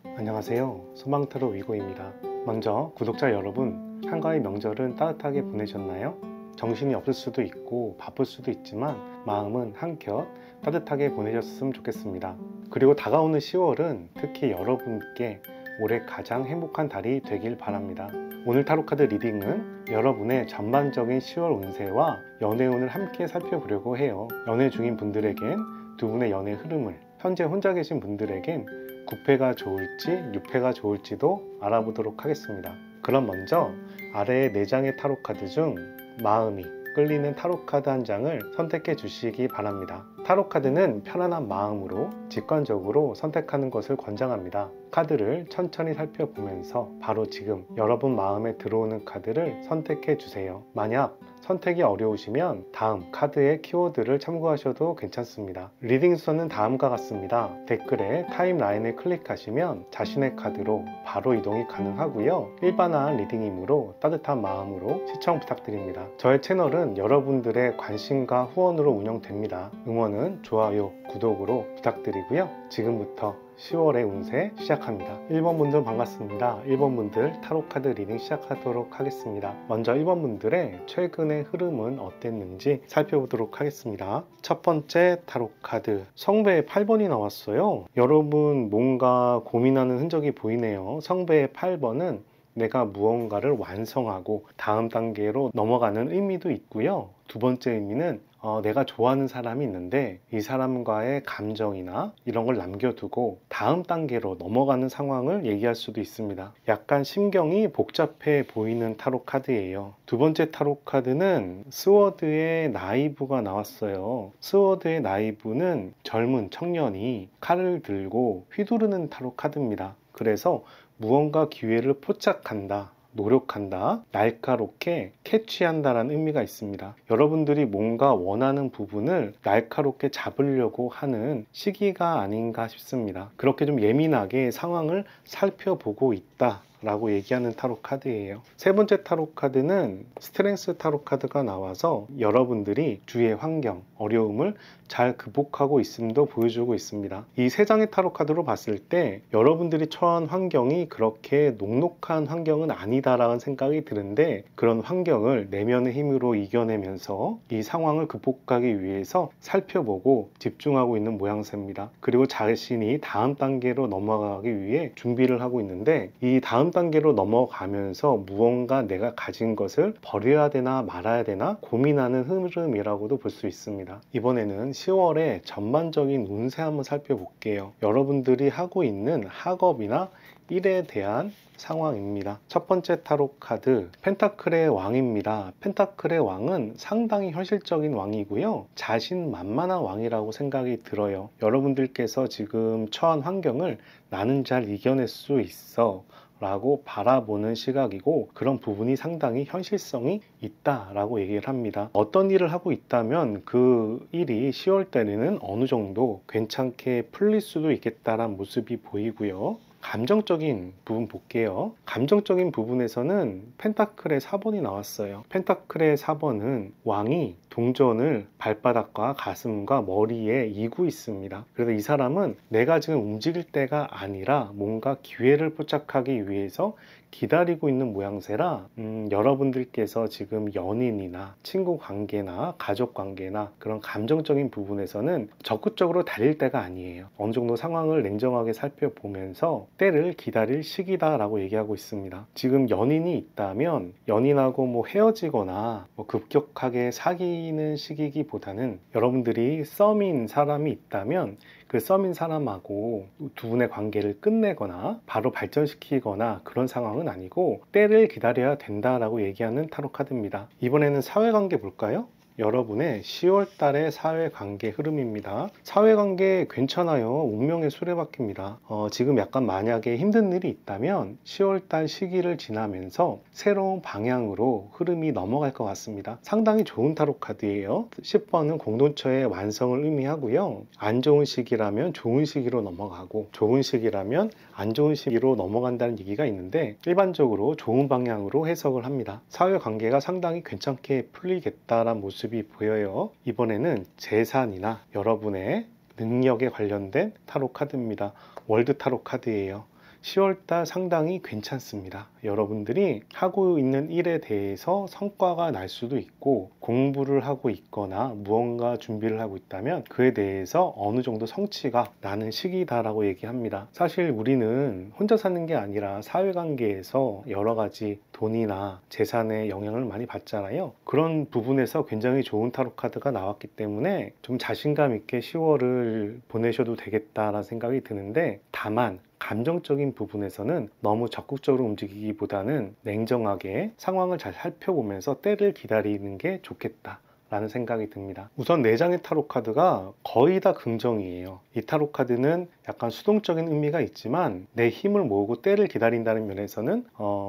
안녕하세요. 소망타로 위고입니다. 먼저 구독자 여러분, 한가위 명절은 따뜻하게 보내셨나요? 정신이 없을 수도 있고 바쁠 수도 있지만 마음은 한결 따뜻하게 보내셨으면 좋겠습니다. 그리고 다가오는 10월은 특히 여러분께 올해 가장 행복한 달이 되길 바랍니다. 오늘 타로카드 리딩은 여러분의 전반적인 10월 운세와 연애운을 함께 살펴보려고 해요. 연애 중인 분들에겐 두 분의 연애 흐름을, 현재 혼자 계신 분들에겐 9패가 좋을지 6패가 좋을지도 알아보도록 하겠습니다. 그럼 먼저 아래의 4장의 타로카드 중 마음이 끌리는 타로카드 한 장을 선택해 주시기 바랍니다. 타로카드는 편안한 마음으로 직관적으로 선택하는 것을 권장합니다. 카드를 천천히 살펴보면서 바로 지금 여러분 마음에 들어오는 카드를 선택해 주세요. 만약 선택이 어려우시면 다음 카드의 키워드를 참고하셔도 괜찮습니다. 리딩 순서는 다음과 같습니다. 댓글에 타임라인을 클릭하시면 자신의 카드로 바로 이동이 가능하고요. 일반화한 리딩이므로 따뜻한 마음으로 시청 부탁드립니다. 저의 채널은 여러분들의 관심과 후원으로 운영됩니다. 응원은 좋아요, 구독으로 부탁드리고요. 지금부터 10월의 운세 시작합니다. 1번 분들 반갑습니다. 1번 분들 타로카드 리딩 시작하도록 하겠습니다. 먼저 1번 분들의 최근의 흐름은 어땠는지 살펴보도록 하겠습니다. 첫 번째 타로카드 성배의 8번이 나왔어요. 여러분 뭔가 고민하는 흔적이 보이네요. 성배의 8번은 내가 무언가를 완성하고 다음 단계로 넘어가는 의미도 있고요. 두 번째 의미는 내가 좋아하는 사람이 있는데 이 사람과의 감정이나 이런 걸 남겨두고 다음 단계로 넘어가는 상황을 얘기할 수도 있습니다. 약간 심경이 복잡해 보이는 타로 카드예요. 두 번째 타로 카드는 스워드의 나이브가 나왔어요. 스워드의 나이브는 젊은 청년이 칼을 들고 휘두르는 타로 카드입니다. 그래서 무언가 기회를 포착한다, 노력한다, 날카롭게 캐치한다라는 의미가 있습니다. 여러분들이 뭔가 원하는 부분을 날카롭게 잡으려고 하는 시기가 아닌가 싶습니다. 그렇게 좀 예민하게 상황을 살펴보고 있다 라고 얘기하는 타로 카드예요. 세 번째 타로 카드는 스트렝스 타로 카드가 나와서 여러분들이 주위의 환경, 어려움을 잘 극복하고 있음도 보여주고 있습니다. 이 세 장의 타로 카드로 봤을 때 여러분들이 처한 환경이 그렇게 녹록한 환경은 아니다라는 생각이 드는데 그런 환경을 내면의 힘으로 이겨내면서 이 상황을 극복하기 위해서 살펴보고 집중하고 있는 모양새입니다. 그리고 자신이 다음 단계로 넘어가기 위해 준비를 하고 있는데 이 다음 단계로 넘어가면서 무언가 내가 가진 것을 버려야 되나 말아야 되나 고민하는 흐름이라고도 볼 수 있습니다. 이번에는 10월의 전반적인 운세 한번 살펴볼게요. 여러분들이 하고 있는 학업이나 일에 대한 상황입니다. 첫 번째 타로 카드 펜타클의 왕입니다. 펜타클의 왕은 상당히 현실적인 왕이고요. 자신만만한 왕이라고 생각이 들어요. 여러분들께서 지금 처한 환경을 나는 잘 이겨낼 수 있어 라고 바라보는 시각이고 그런 부분이 상당히 현실성이 있다라고 얘기를 합니다. 어떤 일을 하고 있다면 그 일이 10월 달에는 어느 정도 괜찮게 풀릴 수도 있겠다라는 모습이 보이고요. 감정적인 부분 볼게요. 감정적인 부분에서는 펜타클의 4번이 나왔어요. 펜타클의 4번은 왕이 동전을 발바닥과 가슴과 머리에 이고 있습니다. 그래서 이 사람은 내가 지금 움직일 때가 아니라 뭔가 기회를 포착하기 위해서 기다리고 있는 모양새라 여러분들께서 지금 연인이나 친구 관계나 가족 관계나 그런 감정적인 부분에서는 적극적으로 달릴 때가 아니에요. 어느 정도 상황을 냉정하게 살펴보면서 때를 기다릴 시기다라고 얘기하고 있습니다. 지금 연인이 있다면 연인하고 뭐 헤어지거나 뭐 급격하게 사귀는 시기기보다는 여러분들이 썸인 사람이 있다면 그 썸인 사람하고 두 분의 관계를 끝내거나 바로 발전시키거나 그런 상황은 아니고 때를 기다려야 된다라고 얘기하는 타로 카드입니다. 이번에는 사회관계 볼까요? 여러분의 10월 달의 사회관계 흐름입니다. 사회관계 괜찮아요. 운명의 수레바퀴입니다. 지금 약간 만약에 힘든 일이 있다면 10월 달 시기를 지나면서 새로운 방향으로 흐름이 넘어갈 것 같습니다. 상당히 좋은 타로 카드예요. 10번은 공동체의 완성을 의미하고요. 안 좋은 시기라면 좋은 시기로 넘어가고 좋은 시기라면 안 좋은 시기로 넘어간다는 얘기가 있는데 일반적으로 좋은 방향으로 해석을 합니다. 사회관계가 상당히 괜찮게 풀리겠다라는 모습이 보여요. 이번에는 재산이나 여러분의 능력에 관련된 타로 카드입니다. 월드 타로 카드예요. 10월달 상당히 괜찮습니다. 여러분들이 하고 있는 일에 대해서 성과가 날 수도 있고, 공부를 하고 있거나 무언가 준비를 하고 있다면 그에 대해서 어느 정도 성취가 나는 시기다라고 얘기합니다. 사실 우리는 혼자 사는 게 아니라 사회관계에서 여러 가지 돈이나 재산의 영향을 많이 받잖아요. 그런 부분에서 굉장히 좋은 타로 카드가 나왔기 때문에 좀 자신감 있게 10월을 보내셔도 되겠다라는 생각이 드는데, 다만 감정적인 부분에서는 너무 적극적으로 움직이기보다는 냉정하게 상황을 잘 살펴보면서 때를 기다리는 게 좋겠다 라는 생각이 듭니다. 우선 4장의 타로 카드가 거의 다 긍정이에요. 이 타로 카드는 약간 수동적인 의미가 있지만 내 힘을 모으고 때를 기다린다는 면에서는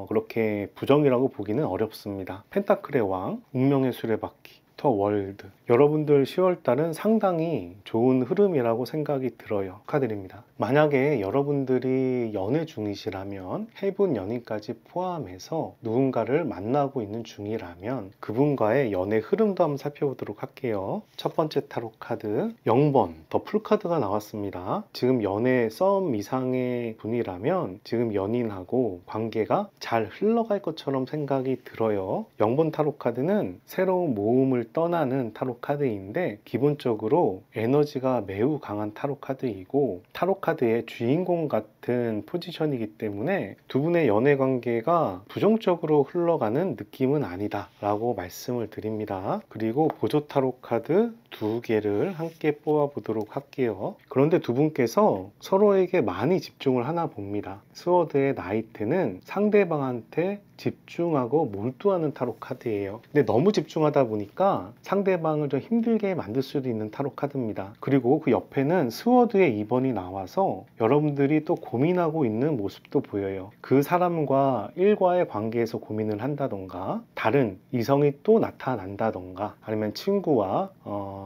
그렇게 부정이라고 보기는 어렵습니다. 펜타클의 왕, 운명의 수레바퀴, 더 월드. 여러분들 10월달은 상당히 좋은 흐름이라고 생각이 들어요. 축하드립니다. 만약에 여러분들이 연애 중이시라면, 해분 연인까지 포함해서 누군가를 만나고 있는 중이라면 그분과의 연애 흐름도 한번 살펴보도록 할게요. 첫 번째 타로 카드 0번 더 풀카드가 나왔습니다. 지금 연애 썸 이상의 분이라면 지금 연인하고 관계가 잘 흘러갈 것처럼 생각이 들어요. 0번 타로 카드는 새로운 모험을 떠나는 타로 카드인데, 기본적으로 에너지가 매우 강한 타로 카드이고 타로 카드의 주인공 같은 포지션이기 때문에 두 분의 연애 관계가 부정적으로 흘러가는 느낌은 아니다 라고 말씀을 드립니다. 그리고 보조 타로 카드 2개를 함께 뽑아 보도록 할게요. 그런데 두 분께서 서로에게 많이 집중을 하나 봅니다. 스워드의 나이트는 상대방한테 집중하고 몰두하는 타로 카드예요. 근데 너무 집중하다 보니까 상대방을 좀 힘들게 만들 수도 있는 타로 카드입니다. 그리고 그 옆에는 스워드의 2번이 나와서 여러분들이 또 고민하고 있는 모습도 보여요. 그 사람과 일과의 관계에서 고민을 한다던가, 다른 이성이 또 나타난다던가, 아니면 친구와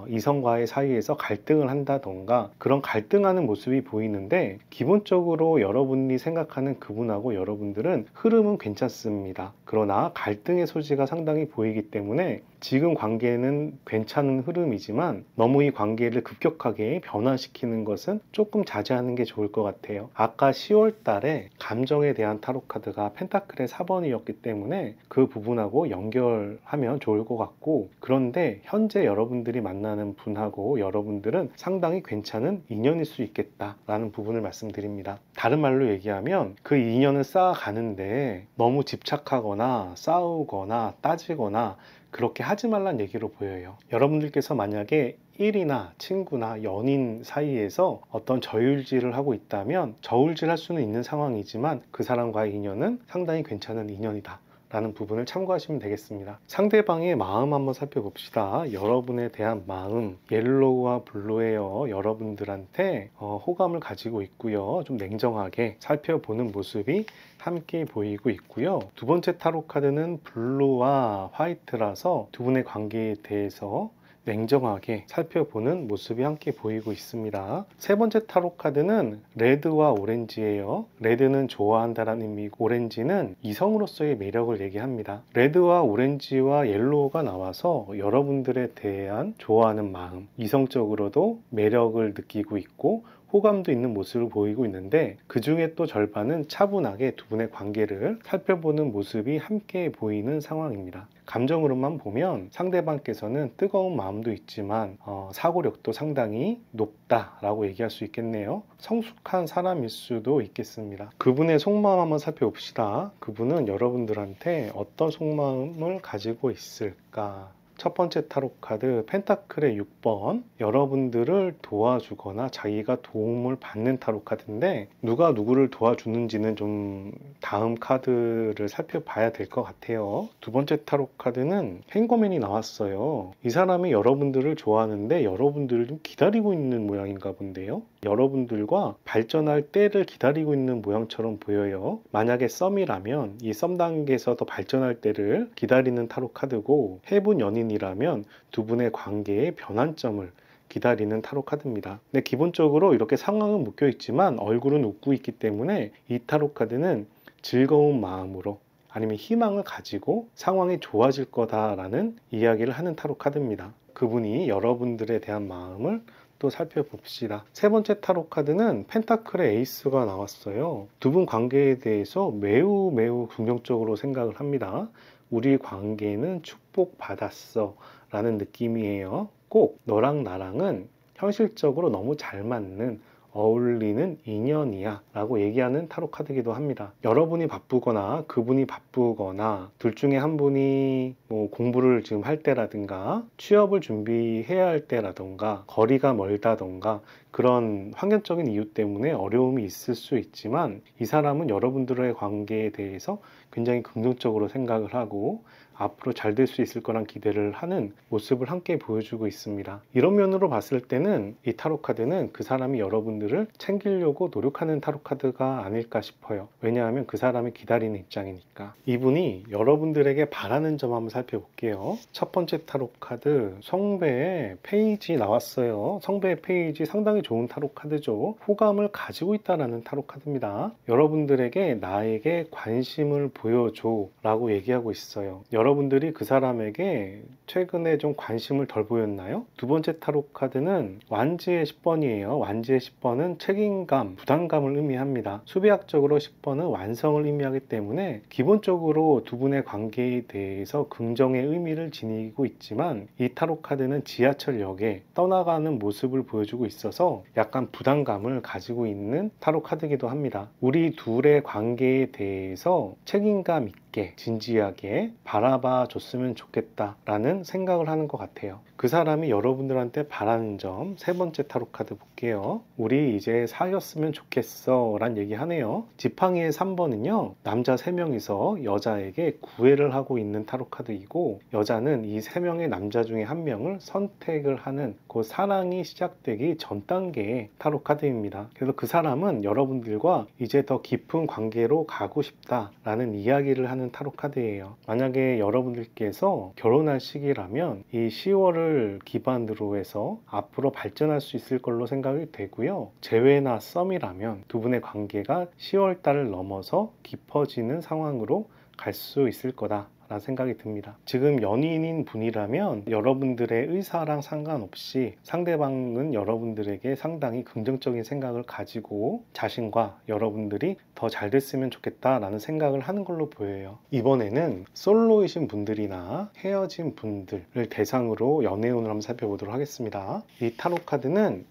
이성과의 사이에서 갈등을 한다던가, 그런 갈등하는 모습이 보이는데, 기본적으로 여러분이 생각하는 그분하고 여러분들은 흐름은 괜찮습니다. 그러나 갈등의 소지가 상당히 보이기 때문에 지금 관계는 괜찮은 흐름이지만 너무 이 관계를 급격하게 변화시키는 것은 조금 자제하는 게 좋을 것 같아요. 아까 10월 달에 감정에 대한 타로 카드가 펜타클의 4번이었기 때문에 그 부분하고 연결하면 좋을 것 같고, 그런데 현재 여러분들이 만나는 분하고 여러분들은 상당히 괜찮은 인연일 수 있겠다라는 부분을 말씀드립니다. 다른 말로 얘기하면 그 인연을 쌓아가는데 너무 집착하거나 싸우거나 따지거나 그렇게 하지 말란 얘기로 보여요. 여러분들께서 만약에 일이나 친구나 연인 사이에서 어떤 저울질을 하고 있다면 저울질 할 수는 있는 상황이지만 그 사람과의 인연은 상당히 괜찮은 인연이다 라는 부분을 참고하시면 되겠습니다. 상대방의 마음 한번 살펴봅시다. 여러분에 대한 마음, 옐로우와 블루에어 여러분들한테 호감을 가지고 있고요. 좀 냉정하게 살펴보는 모습이 함께 보이고 있고요. 두 번째 타로 카드는 블루와 화이트라서 두 분의 관계에 대해서 냉정하게 살펴보는 모습이 함께 보이고 있습니다. 세 번째 타로 카드는 레드와 오렌지예요. 레드는 좋아한다라는 의미고 오렌지는 이성으로서의 매력을 얘기합니다. 레드와 오렌지와 옐로우가 나와서 여러분들에 대한 좋아하는 마음, 이성적으로도 매력을 느끼고 있고 호감도 있는 모습을 보이고 있는데, 그 중에 또 절반은 차분하게 두 분의 관계를 살펴보는 모습이 함께 보이는 상황입니다. 감정으로만 보면 상대방께서는 뜨거운 마음도 있지만 사고력도 상당히 높다라고 얘기할 수 있겠네요. 성숙한 사람일 수도 있겠습니다. 그분의 속마음 한번 살펴봅시다. 그분은 여러분들한테 어떤 속마음을 가지고 있을까? 첫 번째 타로 카드 펜타클의 6번, 여러분들을 도와주거나 자기가 도움을 받는 타로 카드인데, 누가 누구를 도와주는지는 좀 다음 카드를 살펴봐야 될 것 같아요. 두 번째 타로 카드는 행거맨이 나왔어요. 이 사람이 여러분들을 좋아하는데 여러분들을 좀 기다리고 있는 모양인가 본데요. 여러분들과 발전할 때를 기다리고 있는 모양처럼 보여요. 만약에 썸이라면 이 썸 단계에서 더 발전할 때를 기다리는 타로 카드고, 해분 연인이라면 두 분의 관계의 변환점을 기다리는 타로 카드입니다. 근데 기본적으로 이렇게 상황은 묶여 있지만 얼굴은 웃고 있기 때문에 이 타로 카드는 즐거운 마음으로, 아니면 희망을 가지고 상황이 좋아질 거다라는 이야기를 하는 타로 카드입니다. 그분이 여러분들에 대한 마음을 또 살펴봅시다. 세 번째 타로 카드는 펜타클의 에이스가 나왔어요. 두 분 관계에 대해서 매우 긍정적으로 생각을 합니다. 우리 관계는 축복받았어 라는 느낌이에요. 꼭 너랑 나랑은 현실적으로 너무 잘 맞는 어울리는 인연이야 라고 얘기하는 타로 카드이기도 합니다. 여러분이 바쁘거나 그분이 바쁘거나 둘 중에 한 분이 뭐 공부를 지금 할 때라든가 취업을 준비해야 할 때라든가 거리가 멀다던가 그런 환경적인 이유 때문에 어려움이 있을 수 있지만 이 사람은 여러분들의 관계에 대해서 굉장히 긍정적으로 생각을 하고 앞으로 잘 될 수 있을 거란 기대를 하는 모습을 함께 보여주고 있습니다. 이런 면으로 봤을 때는 이 타로 카드는 그 사람이 여러분들을 챙기려고 노력하는 타로 카드가 아닐까 싶어요. 왜냐하면 그 사람이 기다리는 입장이니까. 이분이 여러분들에게 바라는 점 한번 살펴볼게요. 첫 번째 타로 카드 성배의 페이지 나왔어요. 성배의 페이지 상당히 좋은 타로 카드죠. 호감을 가지고 있다는 타로 카드입니다. 여러분들에게 나에게 관심을 보여줘 라고 얘기하고 있어요. 여러분들이 그 사람에게 최근에 좀 관심을 덜 보였나요? 두 번째 타로 카드는 완지의 10번이에요. 완지의 10번은 책임감, 부담감을 의미합니다. 수비학적으로 10번은 완성을 의미하기 때문에 기본적으로 두 분의 관계에 대해서 긍정의 의미를 지니고 있지만 이 타로 카드는 지하철역에 떠나가는 모습을 보여주고 있어서 약간 부담감을 가지고 있는 타로 카드이기도 합니다. 우리 둘의 관계에 대해서 책임감 있게 진지하게 바라봐 줬으면 좋겠다 라는 생각을 하는 것 같아요. 그 사람이 여러분들한테 바라는 점 세 번째 타로 카드 볼게요. 우리 이제 사귀었으면 좋겠어 란 얘기 하네요. 지팡이의 3번은요 남자 3명이서 여자에게 구애를 하고 있는 타로 카드이고 여자는 이 3명의 남자 중에 한 명을 선택을 하는 그 사랑이 시작되기 전 단계의 타로 카드입니다. 그래서 그 사람은 여러분들과 이제 더 깊은 관계로 가고 싶다 라는 이야기를 하는 타로 카드예요. 만약에 여러분들께서 결혼할 시기라면 이 10월을 기반으로 해서 앞으로 발전할 수 있을 걸로 생각이 되고요. 재회나 썸이라면 두 분의 관계가 10월 달을 넘어서 깊어지는 상황으로 갈 수 있을 거다 라는 생각이 듭니다. 지금 연인인 분이라면 여러분들의 의사랑 상관없이 상대방은 여러분들에게 상당히 긍정적인 생각을 가지고 자신과 여러분들이 더 잘 됐으면 좋겠다 라는 생각을 하는 걸로 보여요. 이번에는 솔로이신 분들이나 헤어진 분들을 대상으로 연애운을 한번 살펴보도록 하겠습니다. 이 타로 카드는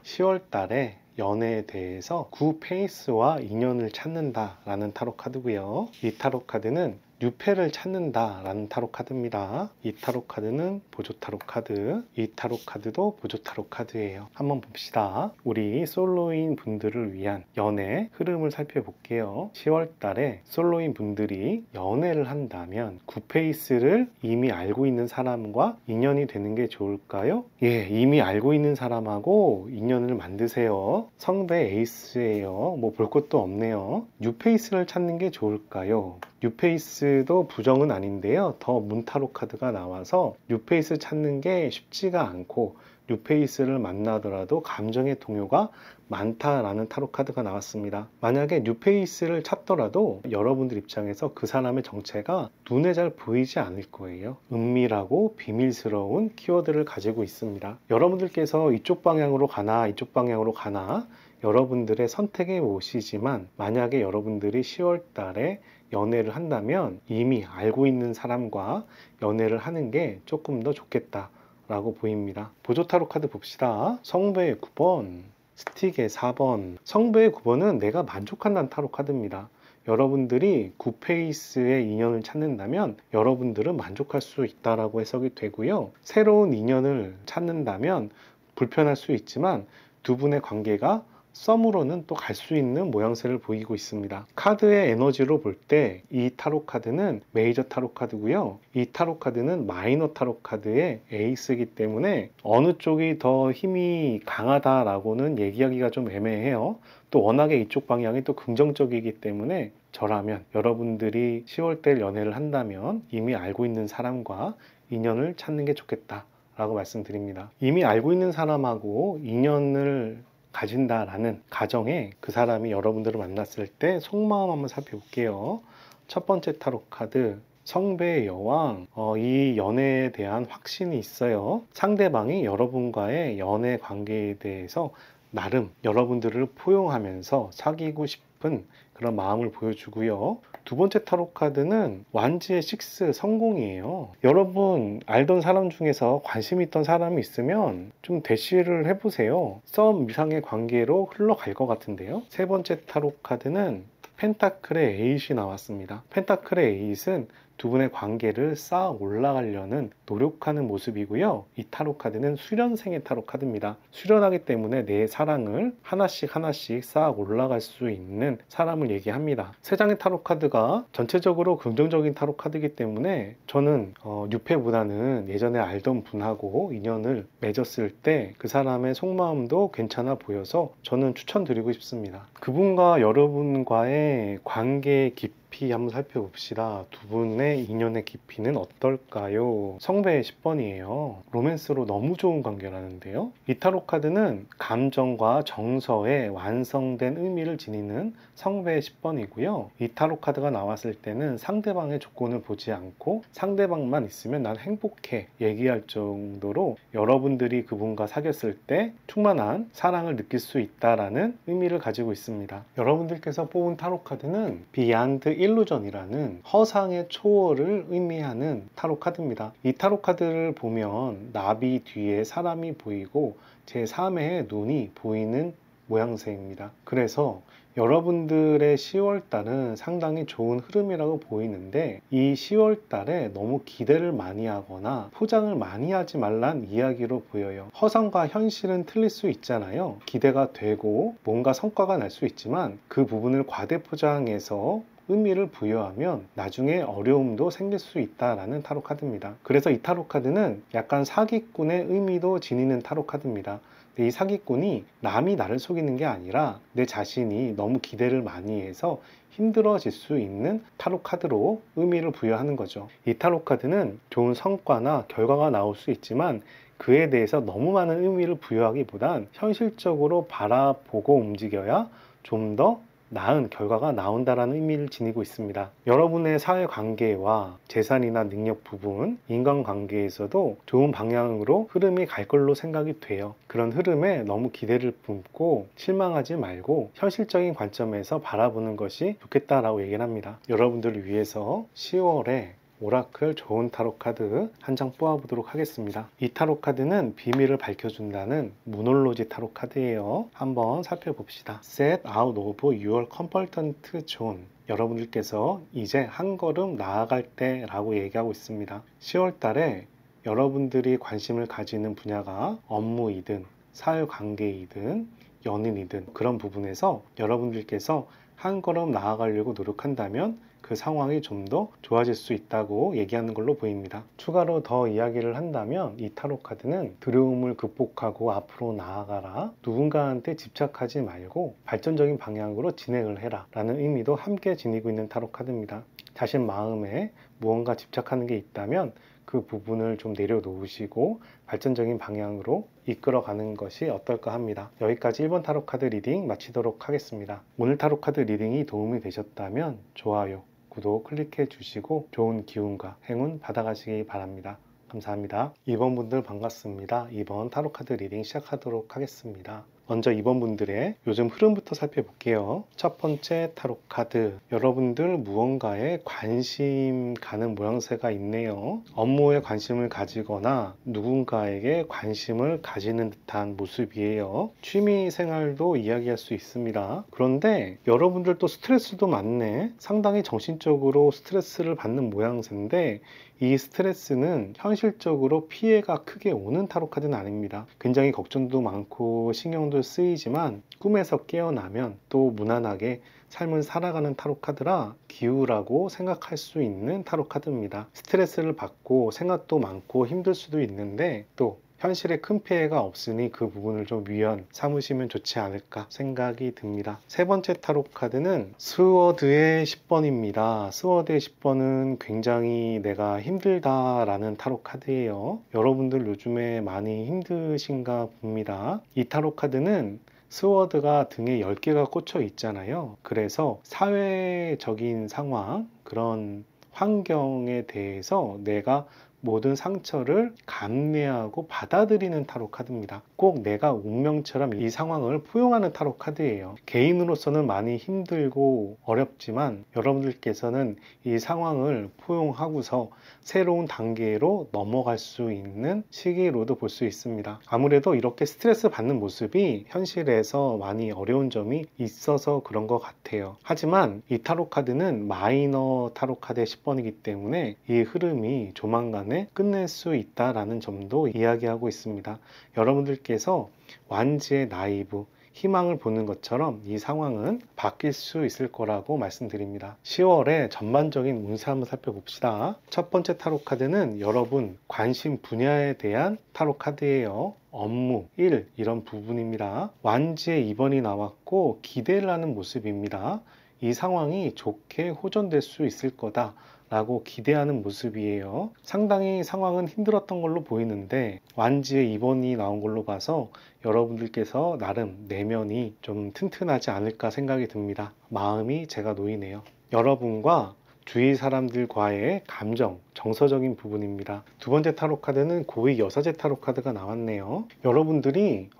10월 달에 연애에 대해서 구 페이스와 인연을 찾는다 라는 타로 카드고요. 이 타로 카드는 뉴페를 찾는다 라는 타로 카드입니다. 이 타로 카드는 보조 타로 카드, 이 타로 카드도 보조 타로 카드예요. 한번 봅시다. 우리 솔로인 분들을 위한 연애 흐름을 살펴볼게요. 10월 달에 솔로인 분들이 연애를 한다면 구페이스를 이미 알고 있는 사람과 인연이 되는 게 좋을까요? 예, 이미 알고 있는 사람하고 인연을 만드세요. 성배 에이스예요. 뭐 볼 것도 없네요. 뉴페이스를 찾는 게 좋을까요? 뉴페이스도 부정은 아닌데요. 더 문타로 카드가 나와서 뉴페이스 찾는 게 쉽지가 않고 뉴페이스를 만나더라도 감정의 동요가 많다라는 타로 카드가 나왔습니다. 만약에 뉴페이스를 찾더라도 여러분들 입장에서 그 사람의 정체가 눈에 잘 보이지 않을 거예요. 은밀하고 비밀스러운 키워드를 가지고 있습니다. 여러분들께서 이쪽 방향으로 가나 이쪽 방향으로 가나 여러분들의 선택의 몫이지만 만약에 여러분들이 10월 달에 연애를 한다면 이미 알고 있는 사람과 연애를 하는 게 조금 더 좋겠다 라고 보입니다. 보조 타로 카드 봅시다. 성배의 9번, 스틱의 4번. 성배의 9번은 내가 만족한다는 타로 카드입니다. 여러분들이 구페이스의 인연을 찾는다면 여러분들은 만족할 수 있다라고 해석이 되고요. 새로운 인연을 찾는다면 불편할 수 있지만 두 분의 관계가 썸으로는 또 갈 수 있는 모양새를 보이고 있습니다. 카드의 에너지로 볼 때 이 타로 카드는 메이저 타로 카드고요. 이 타로 카드는 마이너 타로 카드의 에이스이기 때문에 어느 쪽이 더 힘이 강하다라고는 얘기하기가 좀 애매해요. 또 워낙에 이쪽 방향이 또 긍정적이기 때문에 저라면 여러분들이 10월 달 연애를 한다면 이미 알고 있는 사람과 인연을 찾는 게 좋겠다 라고 말씀드립니다. 이미 알고 있는 사람하고 인연을 가진다라는 가정에 그 사람이 여러분들을 만났을 때 속마음 한번 살펴볼게요. 첫 번째 타로 카드 성배의 여왕, 이 연애에 대한 확신이 있어요. 상대방이 여러분과의 연애 관계에 대해서 나름 여러분들을 포용하면서 사귀고 싶은 그런 마음을 보여주고요. 두 번째 타로 카드는 완지의 식스, 성공이에요. 여러분 알던 사람 중에서 관심 있던 사람이 있으면 좀 대시를 해보세요. 썸 이상의 관계로 흘러갈 것 같은데요. 세 번째 타로 카드는 펜타클의 에잇이 나왔습니다. 펜타클의 에잇은 두 분의 관계를 쌓아 올라가려는 노력하는 모습이고요. 이 타로 카드는 수련생의 타로 카드입니다. 수련하기 때문에 내 사랑을 하나씩 하나씩 쌓아 올라갈 수 있는 사람을 얘기합니다. 세 장의 타로 카드가 전체적으로 긍정적인 타로 카드이기 때문에 저는 6회보다는 예전에 알던 분하고 인연을 맺었을 때 그 사람의 속마음도 괜찮아 보여서 저는 추천드리고 싶습니다. 그분과 여러분과의 관계의 깊이 한번 살펴봅시다. 두 분의 인연의 깊이는 어떨까요? 성배의 10번이에요. 로맨스로 너무 좋은 관계라는데요. 이 타로 카드는 감정과 정서의 완성된 의미를 지니는 성배의 10번이고요. 이 타로 카드가 나왔을 때는 상대방의 조건을 보지 않고 상대방만 있으면 난 행복해 얘기할 정도로 여러분들이 그분과 사귀었을 때 충만한 사랑을 느낄 수 있다라는 의미를 가지고 있습니다. 여러분들께서 뽑은 타로 카드는 비안드 일루전이라는 허상의 초월을 의미하는 타로 카드입니다. 이 타로 카드를 보면 나비 뒤에 사람이 보이고 제3의 눈이 보이는 모양새입니다. 그래서 여러분들의 10월달은 상당히 좋은 흐름이라고 보이는데 이 10월달에 너무 기대를 많이 하거나 포장을 많이 하지 말란 이야기로 보여요. 허상과 현실은 틀릴 수 있잖아요. 기대가 되고 뭔가 성과가 날 수 있지만 그 부분을 과대 포장해서 의미를 부여하면 나중에 어려움도 생길 수 있다라는 타로 카드입니다. 그래서 이 타로 카드는 약간 사기꾼의 의미도 지니는 타로 카드입니다. 이 사기꾼이 남이 나를 속이는 게 아니라 내 자신이 너무 기대를 많이 해서 힘들어질 수 있는 타로 카드로 의미를 부여하는 거죠. 이 타로 카드는 좋은 성과나 결과가 나올 수 있지만 그에 대해서 너무 많은 의미를 부여하기보단 현실적으로 바라보고 움직여야 좀 더 나은 결과가 나온다라는 의미를 지니고 있습니다. 여러분의 사회관계와 재산이나 능력 부분, 인간관계에서도 좋은 방향으로 흐름이 갈 걸로 생각이 돼요. 그런 흐름에 너무 기대를 품고 실망하지 말고 현실적인 관점에서 바라보는 것이 좋겠다라고 얘기를 합니다. 여러분들을 위해서 10월에 오라클 좋은 타로 카드 한 장 뽑아보도록 하겠습니다. 이 타로 카드는 비밀을 밝혀준다는 무놀로지 타로 카드예요. 한번 살펴봅시다. Set out of your comfortable zone. 여러분들께서 이제 한 걸음 나아갈 때라고 얘기하고 있습니다. 10월 달에 여러분들이 관심을 가지는 분야가 업무이든 사회관계이든 연인이든 그런 부분에서 여러분들께서 한 걸음 나아가려고 노력한다면 그 상황이 좀 더 좋아질 수 있다고 얘기하는 걸로 보입니다. 추가로 더 이야기를 한다면 이 타로 카드는 두려움을 극복하고 앞으로 나아가라, 누군가한테 집착하지 말고 발전적인 방향으로 진행을 해라 라는 의미도 함께 지니고 있는 타로 카드입니다. 자신 마음에 무언가 집착하는 게 있다면 그 부분을 좀 내려놓으시고 발전적인 방향으로 이끌어가는 것이 어떨까 합니다. 여기까지 1번 타로 카드 리딩 마치도록 하겠습니다. 오늘 타로 카드 리딩이 도움이 되셨다면 좋아요, 구독 클릭해 주시고 좋은 기운과 행운 받아가시기 바랍니다. 감사합니다. 2번 분들 반갑습니다. 2번 타로 카드 리딩 시작하도록 하겠습니다. 먼저 2번 분들의 요즘 흐름부터 살펴볼게요. 첫 번째 타로 카드, 여러분들 무언가에 관심 가는 모양새가 있네요. 업무에 관심을 가지거나 누군가에게 관심을 가지는 듯한 모습이에요. 취미 생활도 이야기할 수 있습니다. 그런데 여러분들도 스트레스도 많네. 상당히 정신적으로 스트레스를 받는 모양새인데 이 스트레스는 현실적으로 피해가 크게 오는 타로 카드는 아닙니다. 굉장히 걱정도 많고 신경도 쓰이지만 꿈에서 깨어나면 또 무난하게 삶을 살아가는 타로 카드라 기우라고 생각할 수 있는 타로 카드입니다. 스트레스를 받고 생각도 많고 힘들 수도 있는데 또 현실에 큰 피해가 없으니 그 부분을 좀 위안 삼으시면 좋지 않을까 생각이 듭니다. 세 번째 타로 카드는 스워드의 10번입니다. 스워드의 10번은 굉장히 내가 힘들다라는 타로 카드예요. 여러분들 요즘에 많이 힘드신가 봅니다. 이 타로 카드는 스워드가 등에 10개가 꽂혀 있잖아요. 그래서 사회적인 상황, 그런 환경에 대해서 내가 모든 상처를 감내하고 받아들이는 타로 카드입니다. 꼭 내가 운명처럼 이 상황을 포용하는 타로 카드예요. 개인으로서는 많이 힘들고 어렵지만 여러분들께서는 이 상황을 포용하고서 새로운 단계로 넘어갈 수 있는 시기로도 볼 수 있습니다. 아무래도 이렇게 스트레스 받는 모습이 현실에서 많이 어려운 점이 있어서 그런 것 같아요. 하지만 이 타로 카드는 마이너 타로 카드의 10번이기 때문에 이 흐름이 조만간에 끝낼 수 있다라는 점도 이야기하고 있습니다. 여러분들께서 완지의 나이브, 희망을 보는 것처럼 이 상황은 바뀔 수 있을 거라고 말씀드립니다. 10월의 전반적인 운세 한번 살펴봅시다. 첫 번째 타로 카드는 여러분 관심 분야에 대한 타로 카드예요. 업무, 일 이런 부분입니다. 완지의 2번이 나왔고 기대를 하는 모습입니다. 이 상황이 좋게 호전될 수 있을 거다 라고 기대하는 모습이에요. 상당히 상황은 힘들었던 걸로 보이는데 완지의 2번이 나온 걸로 봐서 여러분들께서 나름 내면이 좀 튼튼하지 않을까 생각이 듭니다. 마음이 제가 놓이네요. 여러분과 주위 사람들과의 감정, 정서적인 부분입니다. 두 번째 타로 카드는 고위 여사제 타로 카드가 나왔네요. 여러분들이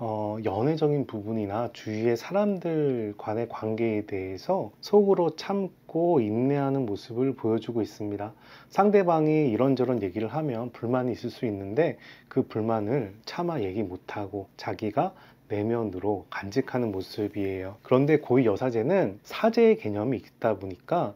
연애적인 부분이나 주위의 사람들 간의 관계에 대해서 속으로 참고 인내하는 모습을 보여주고 있습니다. 상대방이 이런저런 얘기를 하면 불만이 있을 수 있는데 그 불만을 차마 얘기 못하고 자기가 내면으로 간직하는 모습이에요. 그런데 고위 여사제는 사제의 개념이 있다 보니까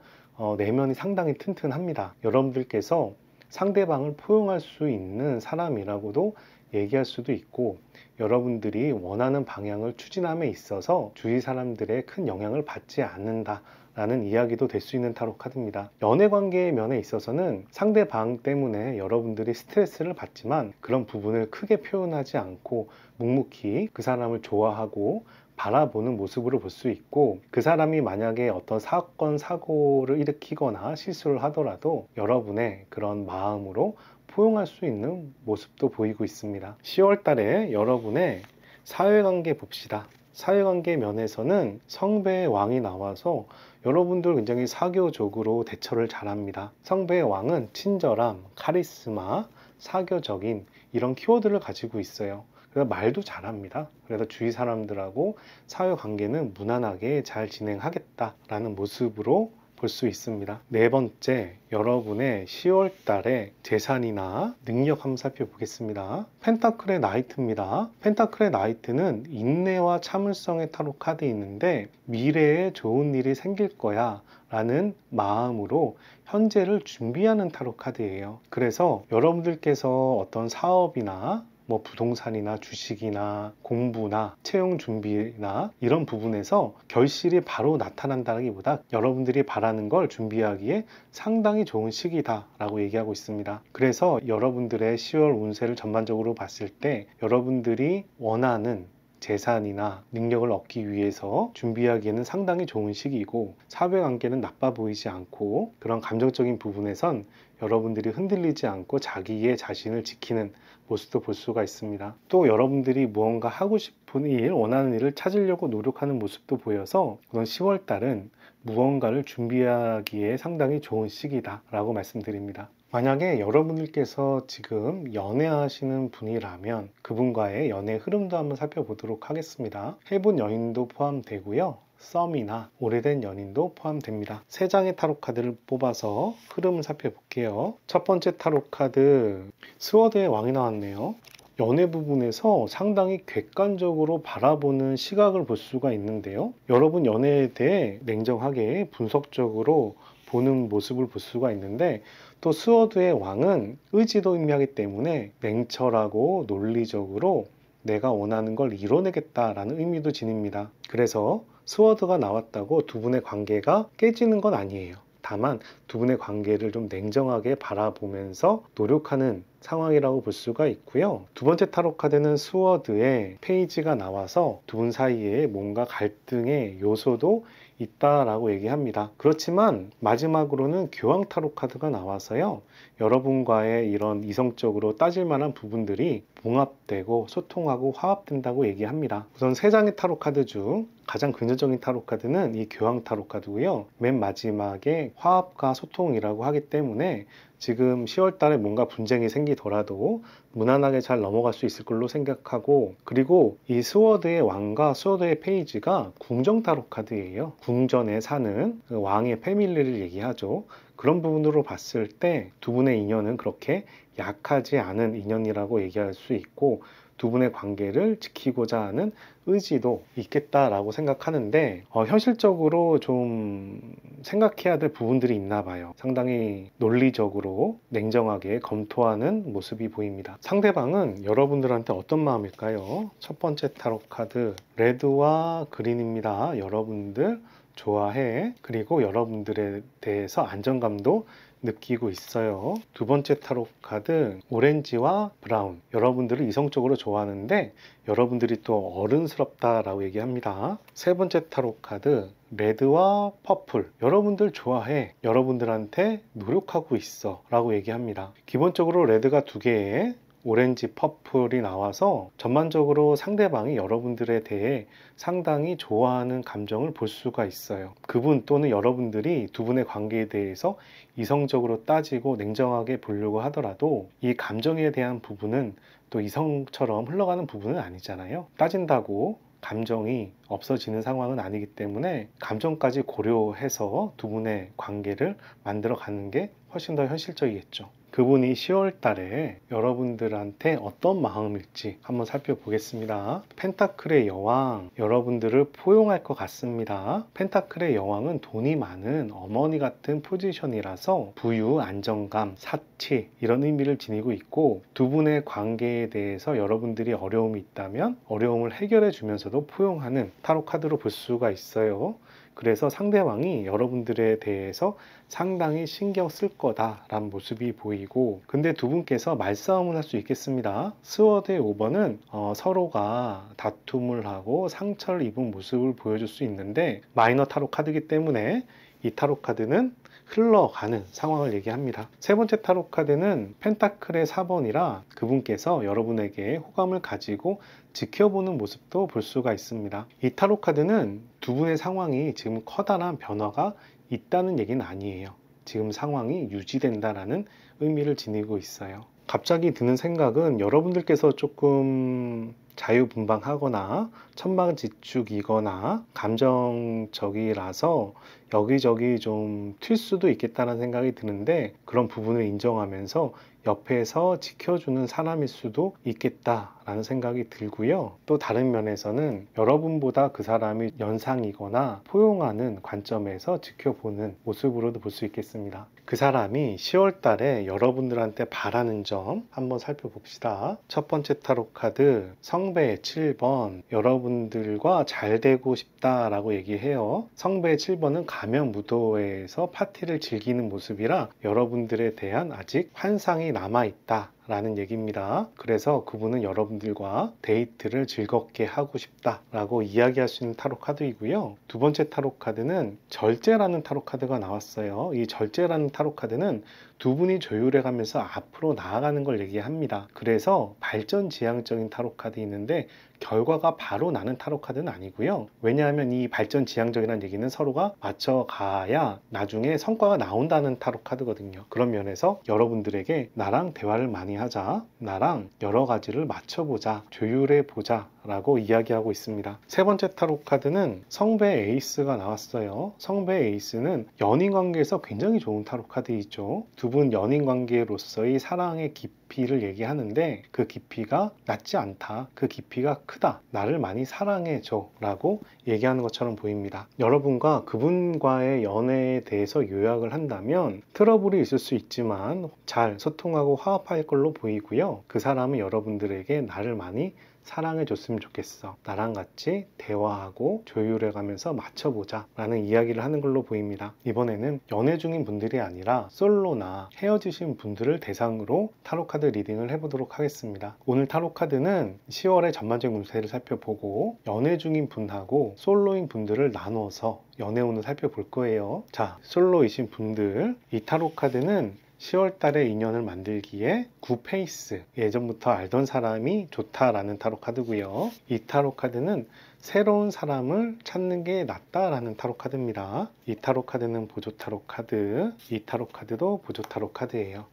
내면이 상당히 튼튼합니다. 여러분들께서 상대방을 포용할 수 있는 사람이라고도 얘기할 수도 있고 여러분들이 원하는 방향을 추진함에 있어서 주위 사람들의 큰 영향을 받지 않는다 라는 이야기도 될 수 있는 타로 카드입니다. 연애관계의 면에 있어서는 상대방 때문에 여러분들이 스트레스를 받지만 그런 부분을 크게 표현하지 않고 묵묵히 그 사람을 좋아하고 바라보는 모습으로 볼 수 있고 그 사람이 만약에 어떤 사건, 사고를 일으키거나 실수를 하더라도 여러분의 그런 마음으로 포용할 수 있는 모습도 보이고 있습니다. 10월 달에 여러분의 사회관계 봅시다. 사회관계 면에서는 성배의 왕이 나와서 여러분들 굉장히 사교적으로 대처를 잘합니다. 성배의 왕은 친절함, 카리스마, 사교적인 이런 키워드를 가지고 있어요. 그래서 말도 잘합니다. 그래서 주위 사람들하고 사회관계는 무난하게 잘 진행하겠다라는 모습으로 볼 수 있습니다. 네 번째, 여러분의 10월 달에 재산이나 능력 한번 살펴보겠습니다. 펜타클의 나이트입니다. 펜타클의 나이트는 인내와 참을성의 타로 카드인데 미래에 좋은 일이 생길 거야 라는 마음으로 현재를 준비하는 타로 카드예요. 그래서 여러분들께서 어떤 사업이나 부동산이나 주식이나 공부나 채용 준비나 이런 부분에서 결실이 바로 나타난다기보다 여러분들이 바라는 걸 준비하기에 상당히 좋은 시기다 라고 얘기하고 있습니다. 그래서 여러분들의 10월 운세를 전반적으로 봤을 때 여러분들이 원하는 재산이나 능력을 얻기 위해서 준비하기에는 상당히 좋은 시기이고 사회관계는 나빠 보이지 않고 그런 감정적인 부분에선 여러분들이 흔들리지 않고 자기의 자신을 지키는 모습도 볼 수가 있습니다. 또 여러분들이 무언가 하고 싶은 일, 원하는 일을 찾으려고 노력하는 모습도 보여서 그런 10월 달은 무언가를 준비하기에 상당히 좋은 시기다 라고 말씀드립니다. 만약에 여러분들께서 지금 연애하시는 분이라면 그분과의 연애 흐름도 한번 살펴보도록 하겠습니다. 해본 연인도 포함되고요. 썸이나 오래된 연인도 포함됩니다. 세 장의 타로 카드를 뽑아서 흐름을 살펴볼게요. 첫 번째 타로 카드 스워드의 왕이 나왔네요. 연애 부분에서 상당히 객관적으로 바라보는 시각을 볼 수가 있는데요. 여러분 연애에 대해 냉정하게 분석적으로 보는 모습을 볼 수가 있는데 또 스워드의 왕은 의지도 의미하기 때문에 냉철하고 논리적으로 내가 원하는 걸 이뤄내겠다라는 의미도 지닙니다. 그래서 스워드가 나왔다고 두 분의 관계가 깨지는 건 아니에요. 다만 두 분의 관계를 좀 냉정하게 바라보면서 노력하는 상황이라고 볼 수가 있고요. 두 번째 타로 카드는 스워드의 페이지가 나와서 두 분 사이에 뭔가 갈등의 요소도 있다라고 얘기합니다. 그렇지만 마지막으로는 교황 타로 카드가 나와서요. 여러분과의 이런 이성적으로 따질 만한 부분들이 봉합되고 소통하고 화합된다고 얘기합니다. 우선 세 장의 타로 카드 중 가장 긍정적인 타로 카드는 이 교황 타로 카드고요. 맨 마지막에 화합과 소통이라고 하기 때문에 지금 10월 달에 뭔가 분쟁이 생기더라도 무난하게 잘 넘어갈 수 있을 걸로 생각하고, 그리고 이 스워드의 왕과 스워드의 페이지가 궁정 타로 카드예요. 궁전에 사는 그 왕의 패밀리를 얘기하죠. 그런 부분으로 봤을 때 두 분의 인연은 그렇게 약하지 않은 인연이라고 얘기할 수 있고, 두 분의 관계를 지키고자 하는 의지도 있겠다라고 생각하는데, 현실적으로 좀 생각해야 될 부분들이 있나 봐요. 상당히 논리적으로 냉정하게 검토하는 모습이 보입니다. 상대방은 여러분들한테 어떤 마음일까요? 첫 번째 타로 카드 레드와 그린입니다. 여러분들 좋아해. 그리고 여러분들에 대해서 안정감도 느끼고 있어요. 두 번째 타로 카드 오렌지와 브라운. 여러분들을 이성적으로 좋아하는데 여러분들이 또 어른스럽다라고 얘기합니다. 세 번째 타로 카드 레드와 퍼플. 여러분들 좋아해. 여러분들한테 노력하고 있어 라고 얘기합니다. 기본적으로 레드가 두 개에 오렌지, 퍼플이 나와서 전반적으로 상대방이 여러분들에 대해 상당히 좋아하는 감정을 볼 수가 있어요. 그분 또는 여러분들이 두 분의 관계에 대해서 이성적으로 따지고 냉정하게 보려고 하더라도 이 감정에 대한 부분은 또 이성처럼 흘러가는 부분은 아니잖아요. 따진다고 감정이 없어지는 상황은 아니기 때문에 감정까지 고려해서 두 분의 관계를 만들어 가는 게 훨씬 더 현실적이겠죠. 그분이 10월 달에 여러분들한테 어떤 마음일지 한번 살펴보겠습니다. 펜타클의 여왕, 여러분들을 포용할 것 같습니다. 펜타클의 여왕은 돈이 많은 어머니 같은 포지션이라서 부유, 안정감, 사치 이런 의미를 지니고 있고, 두 분의 관계에 대해서 여러분들이 어려움이 있다면 어려움을 해결해 주면서도 포용하는 타로 카드로 볼 수가 있어요. 그래서 상대방이 여러분들에 대해서 상당히 신경 쓸 거다라는 모습이 보이고, 근데 두 분께서 말싸움을 할 수 있겠습니다. 스워드의 5번은 서로가 다툼을 하고 상처를 입은 모습을 보여줄 수 있는데 마이너 타로 카드이기 때문에 이 타로 카드는 흘러가는 상황을 얘기합니다. 세 번째 타로 카드는 펜타클의 4번이라 그분께서 여러분에게 호감을 가지고 지켜보는 모습도 볼 수가 있습니다. 이 타로 카드는 두 분의 상황이 지금 커다란 변화가 있다는 얘기는 아니에요. 지금 상황이 유지된다라는 의미를 지니고 있어요. 갑자기 드는 생각은 여러분들께서 조금 자유분방하거나 천방지축이거나 감정적이라서 여기저기 좀 튈 수도 있겠다는 생각이 드는데, 그런 부분을 인정하면서 옆에서 지켜주는 사람일 수도 있겠다라는 생각이 들고요. 또 다른 면에서는 여러분보다 그 사람이 연상이거나 포용하는 관점에서 지켜보는 모습으로도 볼 수 있겠습니다. 그 사람이 10월 달에 여러분들한테 바라는 점 한번 살펴봅시다. 첫 번째 타로 카드 성배의 7번, 여러분들과 잘 되고 싶다라고 얘기해요. 성배의 7번은 가면 무도회에서 파티를 즐기는 모습이라 여러분들에 대한 아직 환상이 남아있다 라는 얘기입니다. 그래서 그분은 여러분들과 데이트를 즐겁게 하고 싶다 라고 이야기할 수 있는 타로 카드이고요. 두 번째 타로 카드는 절제라는 타로 카드가 나왔어요. 이 절제라는 타로 카드는 두 분이 조율해 가면서 앞으로 나아가는 걸 얘기합니다. 그래서 발전지향적인 타로 카드 있는데 결과가 바로 나는 타로 카드는 아니고요. 왜냐하면 이 발전지향적이라는 얘기는 서로가 맞춰가야 나중에 성과가 나온다는 타로 카드거든요. 그런 면에서 여러분들에게 나랑 대화를 많이 하자, 나랑 여러 가지를 맞춰보자, 조율해보자 라고 이야기하고 있습니다. 세 번째 타로 카드는 성배 에이스가 나왔어요. 성배 에이스는 연인 관계에서 굉장히 좋은 타로 카드이죠. 두 분 연인 관계로서의 사랑의 깊이를 얘기하는데 그 깊이가 낮지 않다, 그 깊이가 크다, 나를 많이 사랑해줘 라고 얘기하는 것처럼 보입니다. 여러분과 그분과의 연애에 대해서 요약을 한다면 트러블이 있을 수 있지만 잘 소통하고 화합할 걸로 보이고요. 그 사람은 여러분들에게 나를 많이 사랑해 줬으면 좋겠어, 나랑 같이 대화하고 조율해 가면서 맞춰보자 라는 이야기를 하는 걸로 보입니다. 이번에는 연애 중인 분들이 아니라 솔로나 헤어지신 분들을 대상으로 타로카드 리딩을 해보도록 하겠습니다. 오늘 타로카드는 10월의 전반적인 운세를 살펴보고 연애 중인 분하고 솔로인 분들을 나눠서 연애운을 살펴볼 거예요. 자, 솔로이신 분들, 이 타로카드는 10월 달에 인연을 만들기에 굿페이스, 예전부터 알던 사람이 좋다라는 타로 카드고요. 이 타로 카드는 새로운 사람을 찾는 게 낫다라는 타로 카드입니다. 이 타로 카드는 보조 타로 카드, 이 타로 카드도 보조 타로 카드예요.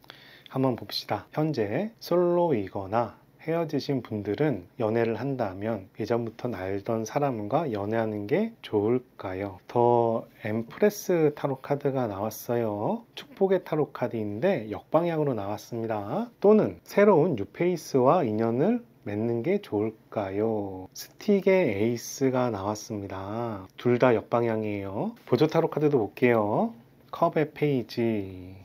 한번 봅시다. 현재 솔로이거나 헤어지신 분들은 연애를 한다면 예전부터 알던 사람과 연애하는 게 좋을까요? 더 엠프레스 타로 카드가 나왔어요. 축복의 타로 카드인데 역방향으로 나왔습니다. 또는 새로운 뉴페이스와 인연을 맺는 게 좋을까요? 스틱의 에이스가 나왔습니다. 둘 다 역방향이에요. 보조 타로 카드도 볼게요. 컵의 페이지,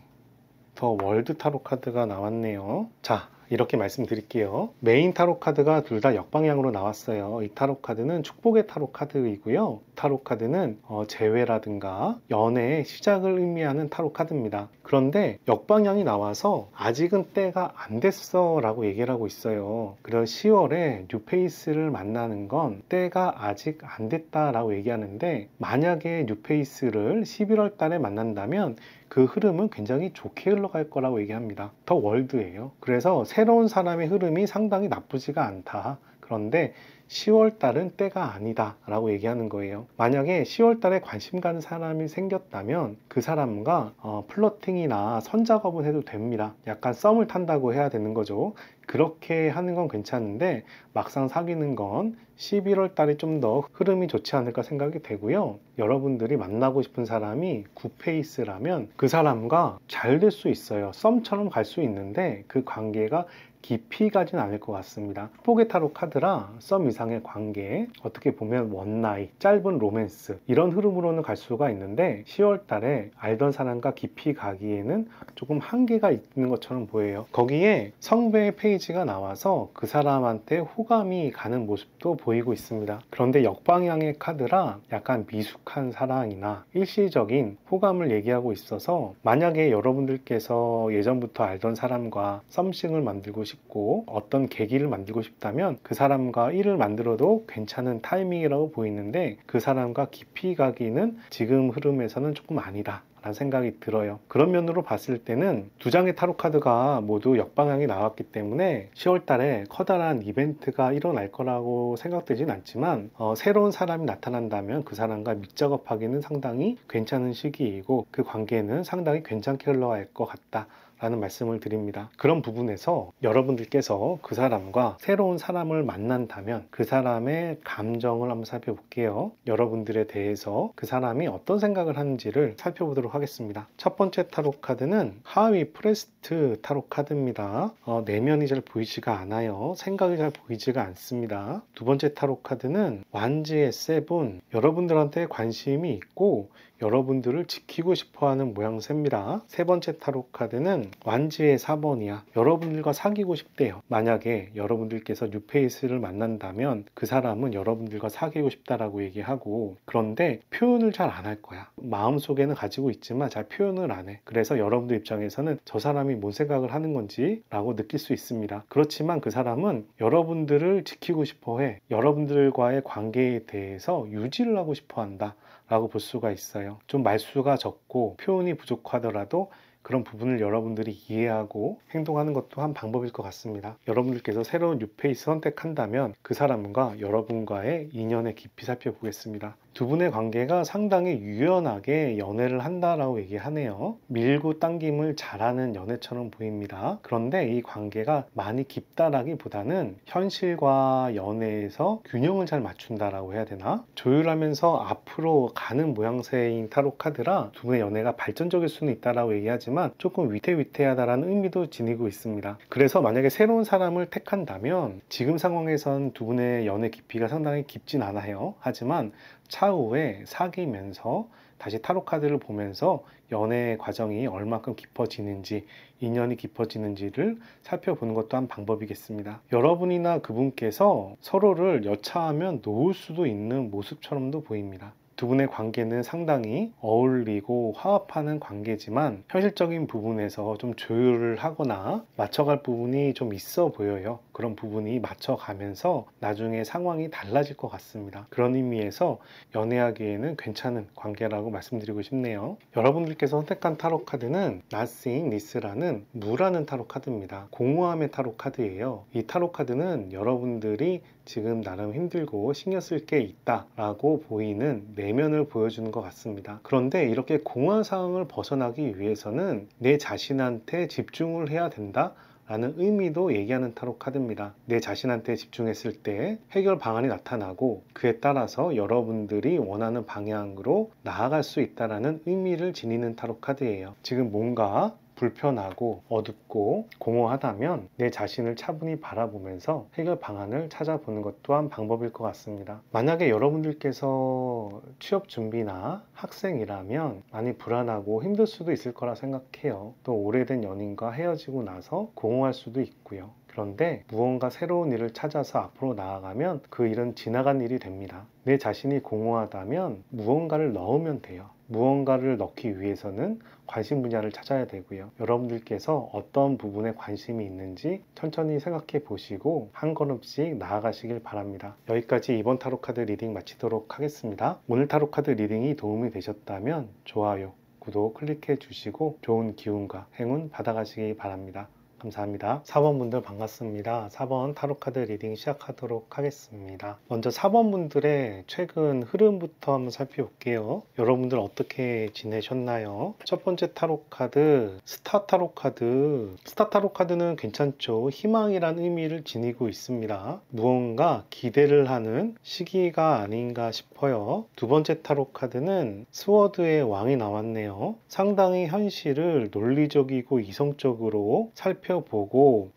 더 월드 타로 카드가 나왔네요. 자, 이렇게 말씀드릴게요. 메인 타로 카드가 둘 다 역방향으로 나왔어요. 이 타로 카드는 축복의 타로 카드이고요. 타로 카드는 재회라든가 연애의 시작을 의미하는 타로 카드입니다. 그런데 역방향이 나와서 아직은 때가 안 됐어 라고 얘기를 하고 있어요. 그래서 10월에 뉴페이스를 만나는 건 때가 아직 안 됐다 라고 얘기하는데, 만약에 뉴페이스를 11월 달에 만난다면 그 흐름은 굉장히 좋게 흘러갈 거라고 얘기합니다. 더 월드예요. 그래서 새로운 사람의 흐름이 상당히 나쁘지가 않다. 그런데 10월 달은 때가 아니다 라고 얘기하는 거예요. 만약에 10월 달에 관심 가는 사람이 생겼다면 그 사람과 플러팅이나 선작업은 해도 됩니다. 약간 썸을 탄다고 해야 되는 거죠. 그렇게 하는 건 괜찮은데 막상 사귀는 건 11월 달이 좀 더 흐름이 좋지 않을까 생각이 되고요. 여러분들이 만나고 싶은 사람이 굿페이스라면 그 사람과 잘 될 수 있어요. 썸처럼 갈 수 있는데 그 관계가 깊이 가진 않을 것 같습니다. 축복의 타로 카드라 썸 이상의 관계, 어떻게 보면 원나잇, 짧은 로맨스, 이런 흐름으로는 갈 수가 있는데 10월 달에 알던 사람과 깊이 가기에는 조금 한계가 있는 것처럼 보여요. 거기에 성배의 페이지가 나와서 그 사람한테 호감이 가는 모습도 보이고 있습니다. 그런데 역방향의 카드라 약간 미숙한 사랑이나 일시적인 호감을 얘기하고 있어서, 만약에 여러분들께서 예전부터 알던 사람과 썸씽을 만들고 싶고 어떤 계기를 만들고 싶다면 그 사람과 일을 만들어도 괜찮은 타이밍이라고 보이는데, 그 사람과 깊이 가기는 지금 흐름에서는 조금 아니다 라는 생각이 들어요. 그런 면으로 봤을 때는 두 장의 타로 카드가 모두 역방향이 나왔기 때문에 10월 달에 커다란 이벤트가 일어날 거라고 생각되진 않지만 새로운 사람이 나타난다면 그 사람과 밑작업하기는 상당히 괜찮은 시기이고 그 관계는 상당히 괜찮게 흘러갈 것 같다 라는 말씀을 드립니다. 그런 부분에서 여러분들께서 그 사람과 새로운 사람을 만난다면 그 사람의 감정을 한번 살펴볼게요. 여러분들에 대해서 그 사람이 어떤 생각을 하는지를 살펴보도록 하겠습니다. 첫 번째 타로 카드는 하위 프레스트 타로 카드입니다. 내면이 잘 보이지가 않아요. 생각이 잘 보이지가 않습니다. 두 번째 타로 카드는 완지의 세븐, 여러분들한테 관심이 있고 여러분들을 지키고 싶어하는 모양새입니다. 세 번째 타로 카드는 완지의 4번이야. 여러분들과 사귀고 싶대요. 만약에 여러분들께서 뉴페이스를 만난다면 그 사람은 여러분들과 사귀고 싶다라고 얘기하고, 그런데 표현을 잘 안 할 거야. 마음속에는 가지고 있지만 잘 표현을 안 해. 그래서 여러분들 입장에서는 저 사람이 뭔 생각을 하는 건지 라고 느낄 수 있습니다. 그렇지만 그 사람은 여러분들을 지키고 싶어해. 여러분들과의 관계에 대해서 유지를 하고 싶어 한다 라고 볼 수가 있어요. 좀 말수가 적고 표현이 부족하더라도 그런 부분을 여러분들이 이해하고 행동하는 것도 한 방법일 것 같습니다. 여러분들께서 새로운 뉴페이스 선택한다면 그 사람과 여러분과의 인연의 깊이 살펴보겠습니다. 두 분의 관계가 상당히 유연하게 연애를 한다라고 얘기하네요. 밀고 당김을 잘하는 연애처럼 보입니다. 그런데 이 관계가 많이 깊다라기보다는 현실과 연애에서 균형을 잘 맞춘다라고 해야 되나? 조율하면서 앞으로 가는 모양새인 타로 카드라 두 분의 연애가 발전적일 수는 있다라고 얘기하지만 조금 위태위태하다라는 의미도 지니고 있습니다. 그래서 만약에 새로운 사람을 택한다면 지금 상황에선 두 분의 연애 깊이가 상당히 깊진 않아요. 하지만 차후에 사귀면서 다시 타로 카드를 보면서 연애 과정이 얼마큼 깊어지는지, 인연이 깊어지는지를 살펴보는 것도 한 방법이겠습니다. 여러분이나 그분께서 서로를 여차하면 놓을 수도 있는 모습처럼도 보입니다. 두 분의 관계는 상당히 어울리고 화합하는 관계지만 현실적인 부분에서 좀 조율을 하거나 맞춰갈 부분이 좀 있어 보여요. 그런 부분이 맞춰가면서 나중에 상황이 달라질 것 같습니다. 그런 의미에서 연애하기에는 괜찮은 관계라고 말씀드리고 싶네요. 여러분들께서 선택한 타로 카드는 Nothing This라는 무라는 타로 카드입니다. 공허함의 타로 카드예요. 이 타로 카드는 여러분들이 지금 나름 힘들고 신경 쓸 게 있다라고 보이는 내면을 보여주는 것 같습니다. 그런데 이렇게 공허한 상황을 벗어나기 위해서는 내 자신한테 집중을 해야 된다 라는 의미도 얘기하는 타로 카드입니다. 내 자신한테 집중했을 때 해결 방안이 나타나고 그에 따라서 여러분들이 원하는 방향으로 나아갈 수 있다는 의미를 지니는 타로 카드예요. 지금 뭔가 불편하고 어둡고 공허하다면 내 자신을 차분히 바라보면서 해결 방안을 찾아보는 것 또한 방법일 것 같습니다. 만약에 여러분들께서 취업 준비나 학생이라면 많이 불안하고 힘들 수도 있을 거라 생각해요. 또 오래된 연인과 헤어지고 나서 공허할 수도 있고요. 그런데 무언가 새로운 일을 찾아서 앞으로 나아가면 그 일은 지나간 일이 됩니다. 내 자신이 공허하다면 무언가를 넣으면 돼요. 무언가를 넣기 위해서는 관심 분야를 찾아야 되고요. 여러분들께서 어떤 부분에 관심이 있는지 천천히 생각해 보시고 한 걸음씩 나아가시길 바랍니다. 여기까지 이번 타로카드 리딩 마치도록 하겠습니다. 오늘 타로카드 리딩이 도움이 되셨다면 좋아요, 구독 클릭해 주시고 좋은 기운과 행운 받아가시기 바랍니다. 감사합니다. 4번 분들 반갑습니다. 4번 타로카드 리딩 시작하도록 하겠습니다. 먼저 4번 분들의 최근 흐름부터 한번 살펴볼게요. 여러분들 어떻게 지내셨나요? 첫 번째 타로카드 스타 타로카드. 스타 타로카드는 괜찮죠. 희망이란 의미를 지니고 있습니다. 무언가 기대를 하는 시기가 아닌가 싶어요. 두 번째 타로카드는 스워드의 왕이 나왔네요. 상당히 현실을 논리적이고 이성적으로 살펴보고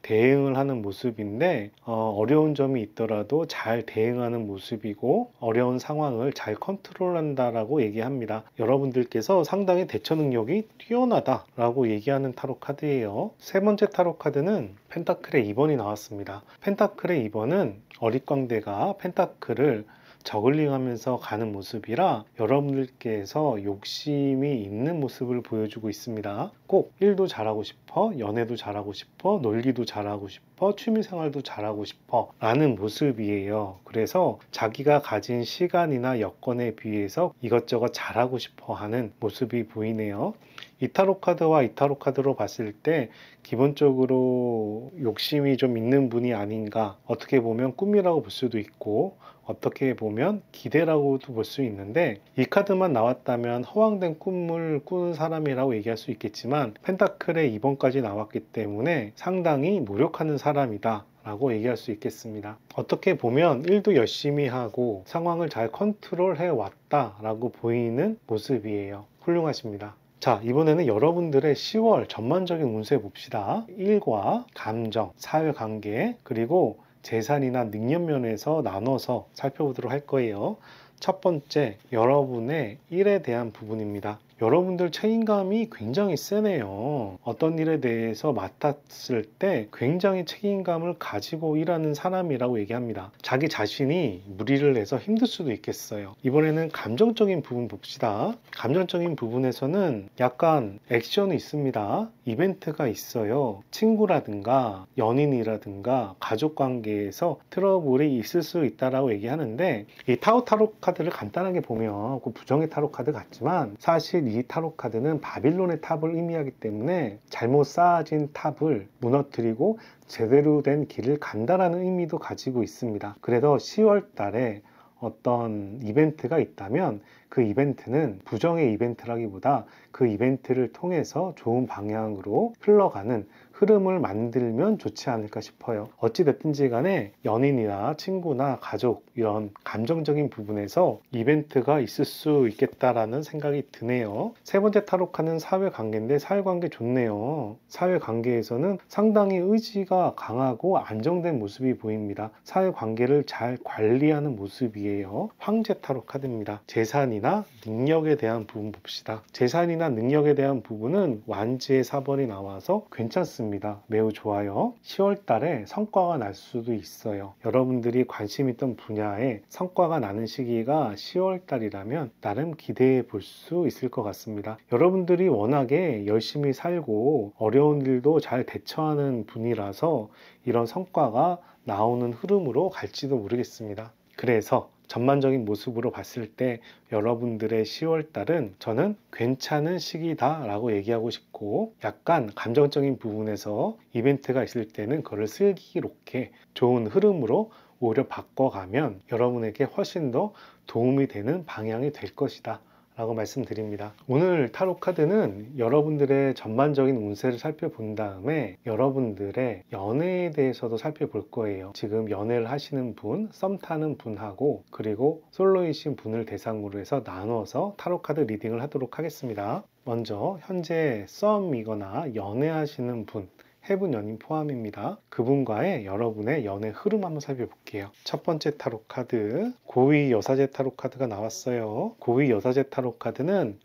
대응을 하는 모습인데 어려운 점이 있더라도 잘 대응하는 모습이고 어려운 상황을 잘 컨트롤한다라고 얘기합니다. 여러분들께서 상당히 대처 능력이 뛰어나다라고 얘기하는 타로 카드예요. 세 번째 타로 카드는 펜타클의 2번이 나왔습니다. 펜타클의 2번은 어릿광대가 펜타클을 저글링하면서 가는 모습이라 여러분들께서 욕심이 있는 모습을 보여주고 있습니다. 꼭 일도 잘하고 싶어, 연애도 잘하고 싶어, 놀기도 잘하고 싶어, 취미생활도 잘하고 싶어 라는 모습이에요. 그래서 자기가 가진 시간이나 여건에 비해서 이것저것 잘하고 싶어 하는 모습이 보이네요. 이 타로 카드와 이 타로 카드로 봤을 때 기본적으로 욕심이 좀 있는 분이 아닌가, 어떻게 보면 꿈이라고 볼 수도 있고 어떻게 보면 기대라고도 볼 수 있는데 이 카드만 나왔다면 허황된 꿈을 꾸는 사람이라고 얘기할 수 있겠지만 펜타클의 2번까지 나왔기 때문에 상당히 노력하는 사람이다 라고 얘기할 수 있겠습니다. 어떻게 보면 일도 열심히 하고 상황을 잘 컨트롤해 왔다 라고 보이는 모습이에요. 훌륭하십니다. 자, 이번에는 여러분들의 10월 전반적인 운세 봅시다. 일과 감정, 사회관계, 그리고 재산이나 능력 면에서 나눠서 살펴보도록 할 거예요. 첫 번째, 여러분의 일에 대한 부분입니다. 여러분들 책임감이 굉장히 세네요. 어떤 일에 대해서 맡았을 때 굉장히 책임감을 가지고 일하는 사람이라고 얘기합니다. 자기 자신이 무리를 해서 힘들 수도 있겠어요. 이번에는 감정적인 부분 봅시다. 감정적인 부분에서는 약간 액션이 있습니다. 이벤트가 있어요. 친구라든가 연인이라든가 가족관계에서 트러블이 있을 수 있다라고 얘기하는데 이 타로 카드를 간단하게 보면 그 부정의 타로 카드 같지만 사실 이 타로 카드는 바빌론의 탑을 의미하기 때문에 잘못 쌓아진 탑을 무너뜨리고 제대로 된 길을 간다라는 의미도 가지고 있습니다. 그래서 10월 달에 어떤 이벤트가 있다면 그 이벤트는 부정의 이벤트라기보다 그 이벤트를 통해서 좋은 방향으로 흘러가는 흐름을 만들면 좋지 않을까 싶어요. 어찌됐든지 간에 연인이나 친구나 가족 이런 감정적인 부분에서 이벤트가 있을 수 있겠다라는 생각이 드네요. 세 번째 타로 카드는 사회관계인데 사회관계 좋네요. 사회관계에서는 상당히 의지가 강하고 안정된 모습이 보입니다. 사회관계를 잘 관리하는 모습이에요. 황제 타로 카드입니다. 재산이나 재산이나 능력에 대한 부분 봅시다. 재산이나 능력에 대한 부분은 완지의 4번이 나와서 괜찮습니다. 매우 좋아요. 10월 달에 성과가 날 수도 있어요. 여러분들이 관심 있던 분야에 성과가 나는 시기가 10월 달이라면 나름 기대해 볼 수 있을 것 같습니다. 여러분들이 워낙에 열심히 살고 어려운 일도 잘 대처하는 분이라서 이런 성과가 나오는 흐름으로 갈지도 모르겠습니다. 그래서 전반적인 모습으로 봤을 때 여러분들의 10월 달은 저는 괜찮은 시기다 라고 얘기하고 싶고, 약간 감정적인 부분에서 이벤트가 있을 때는 그걸 슬기롭게 좋은 흐름으로 오히려 바꿔가면 여러분에게 훨씬 더 도움이 되는 방향이 될 것이다 라고 말씀드립니다. 오늘 타로 카드는 여러분들의 전반적인 운세를 살펴본 다음에 여러분들의 연애에 대해서도 살펴볼 거예요. 지금 연애를 하시는 분, 썸 타는 분하고 그리고 솔로이신 분을 대상으로 해서 나눠서 타로 카드 리딩을 하도록 하겠습니다. 먼저 현재 썸이거나 연애하시는 분, 해분 연인 포함입니다. 그분과의 여러분의 연애 흐름 한번 살펴볼게요. 첫 번째 타로 카드, 고위 여사제 타로 카드가 나왔어요. 고위 여사제 타로 카드는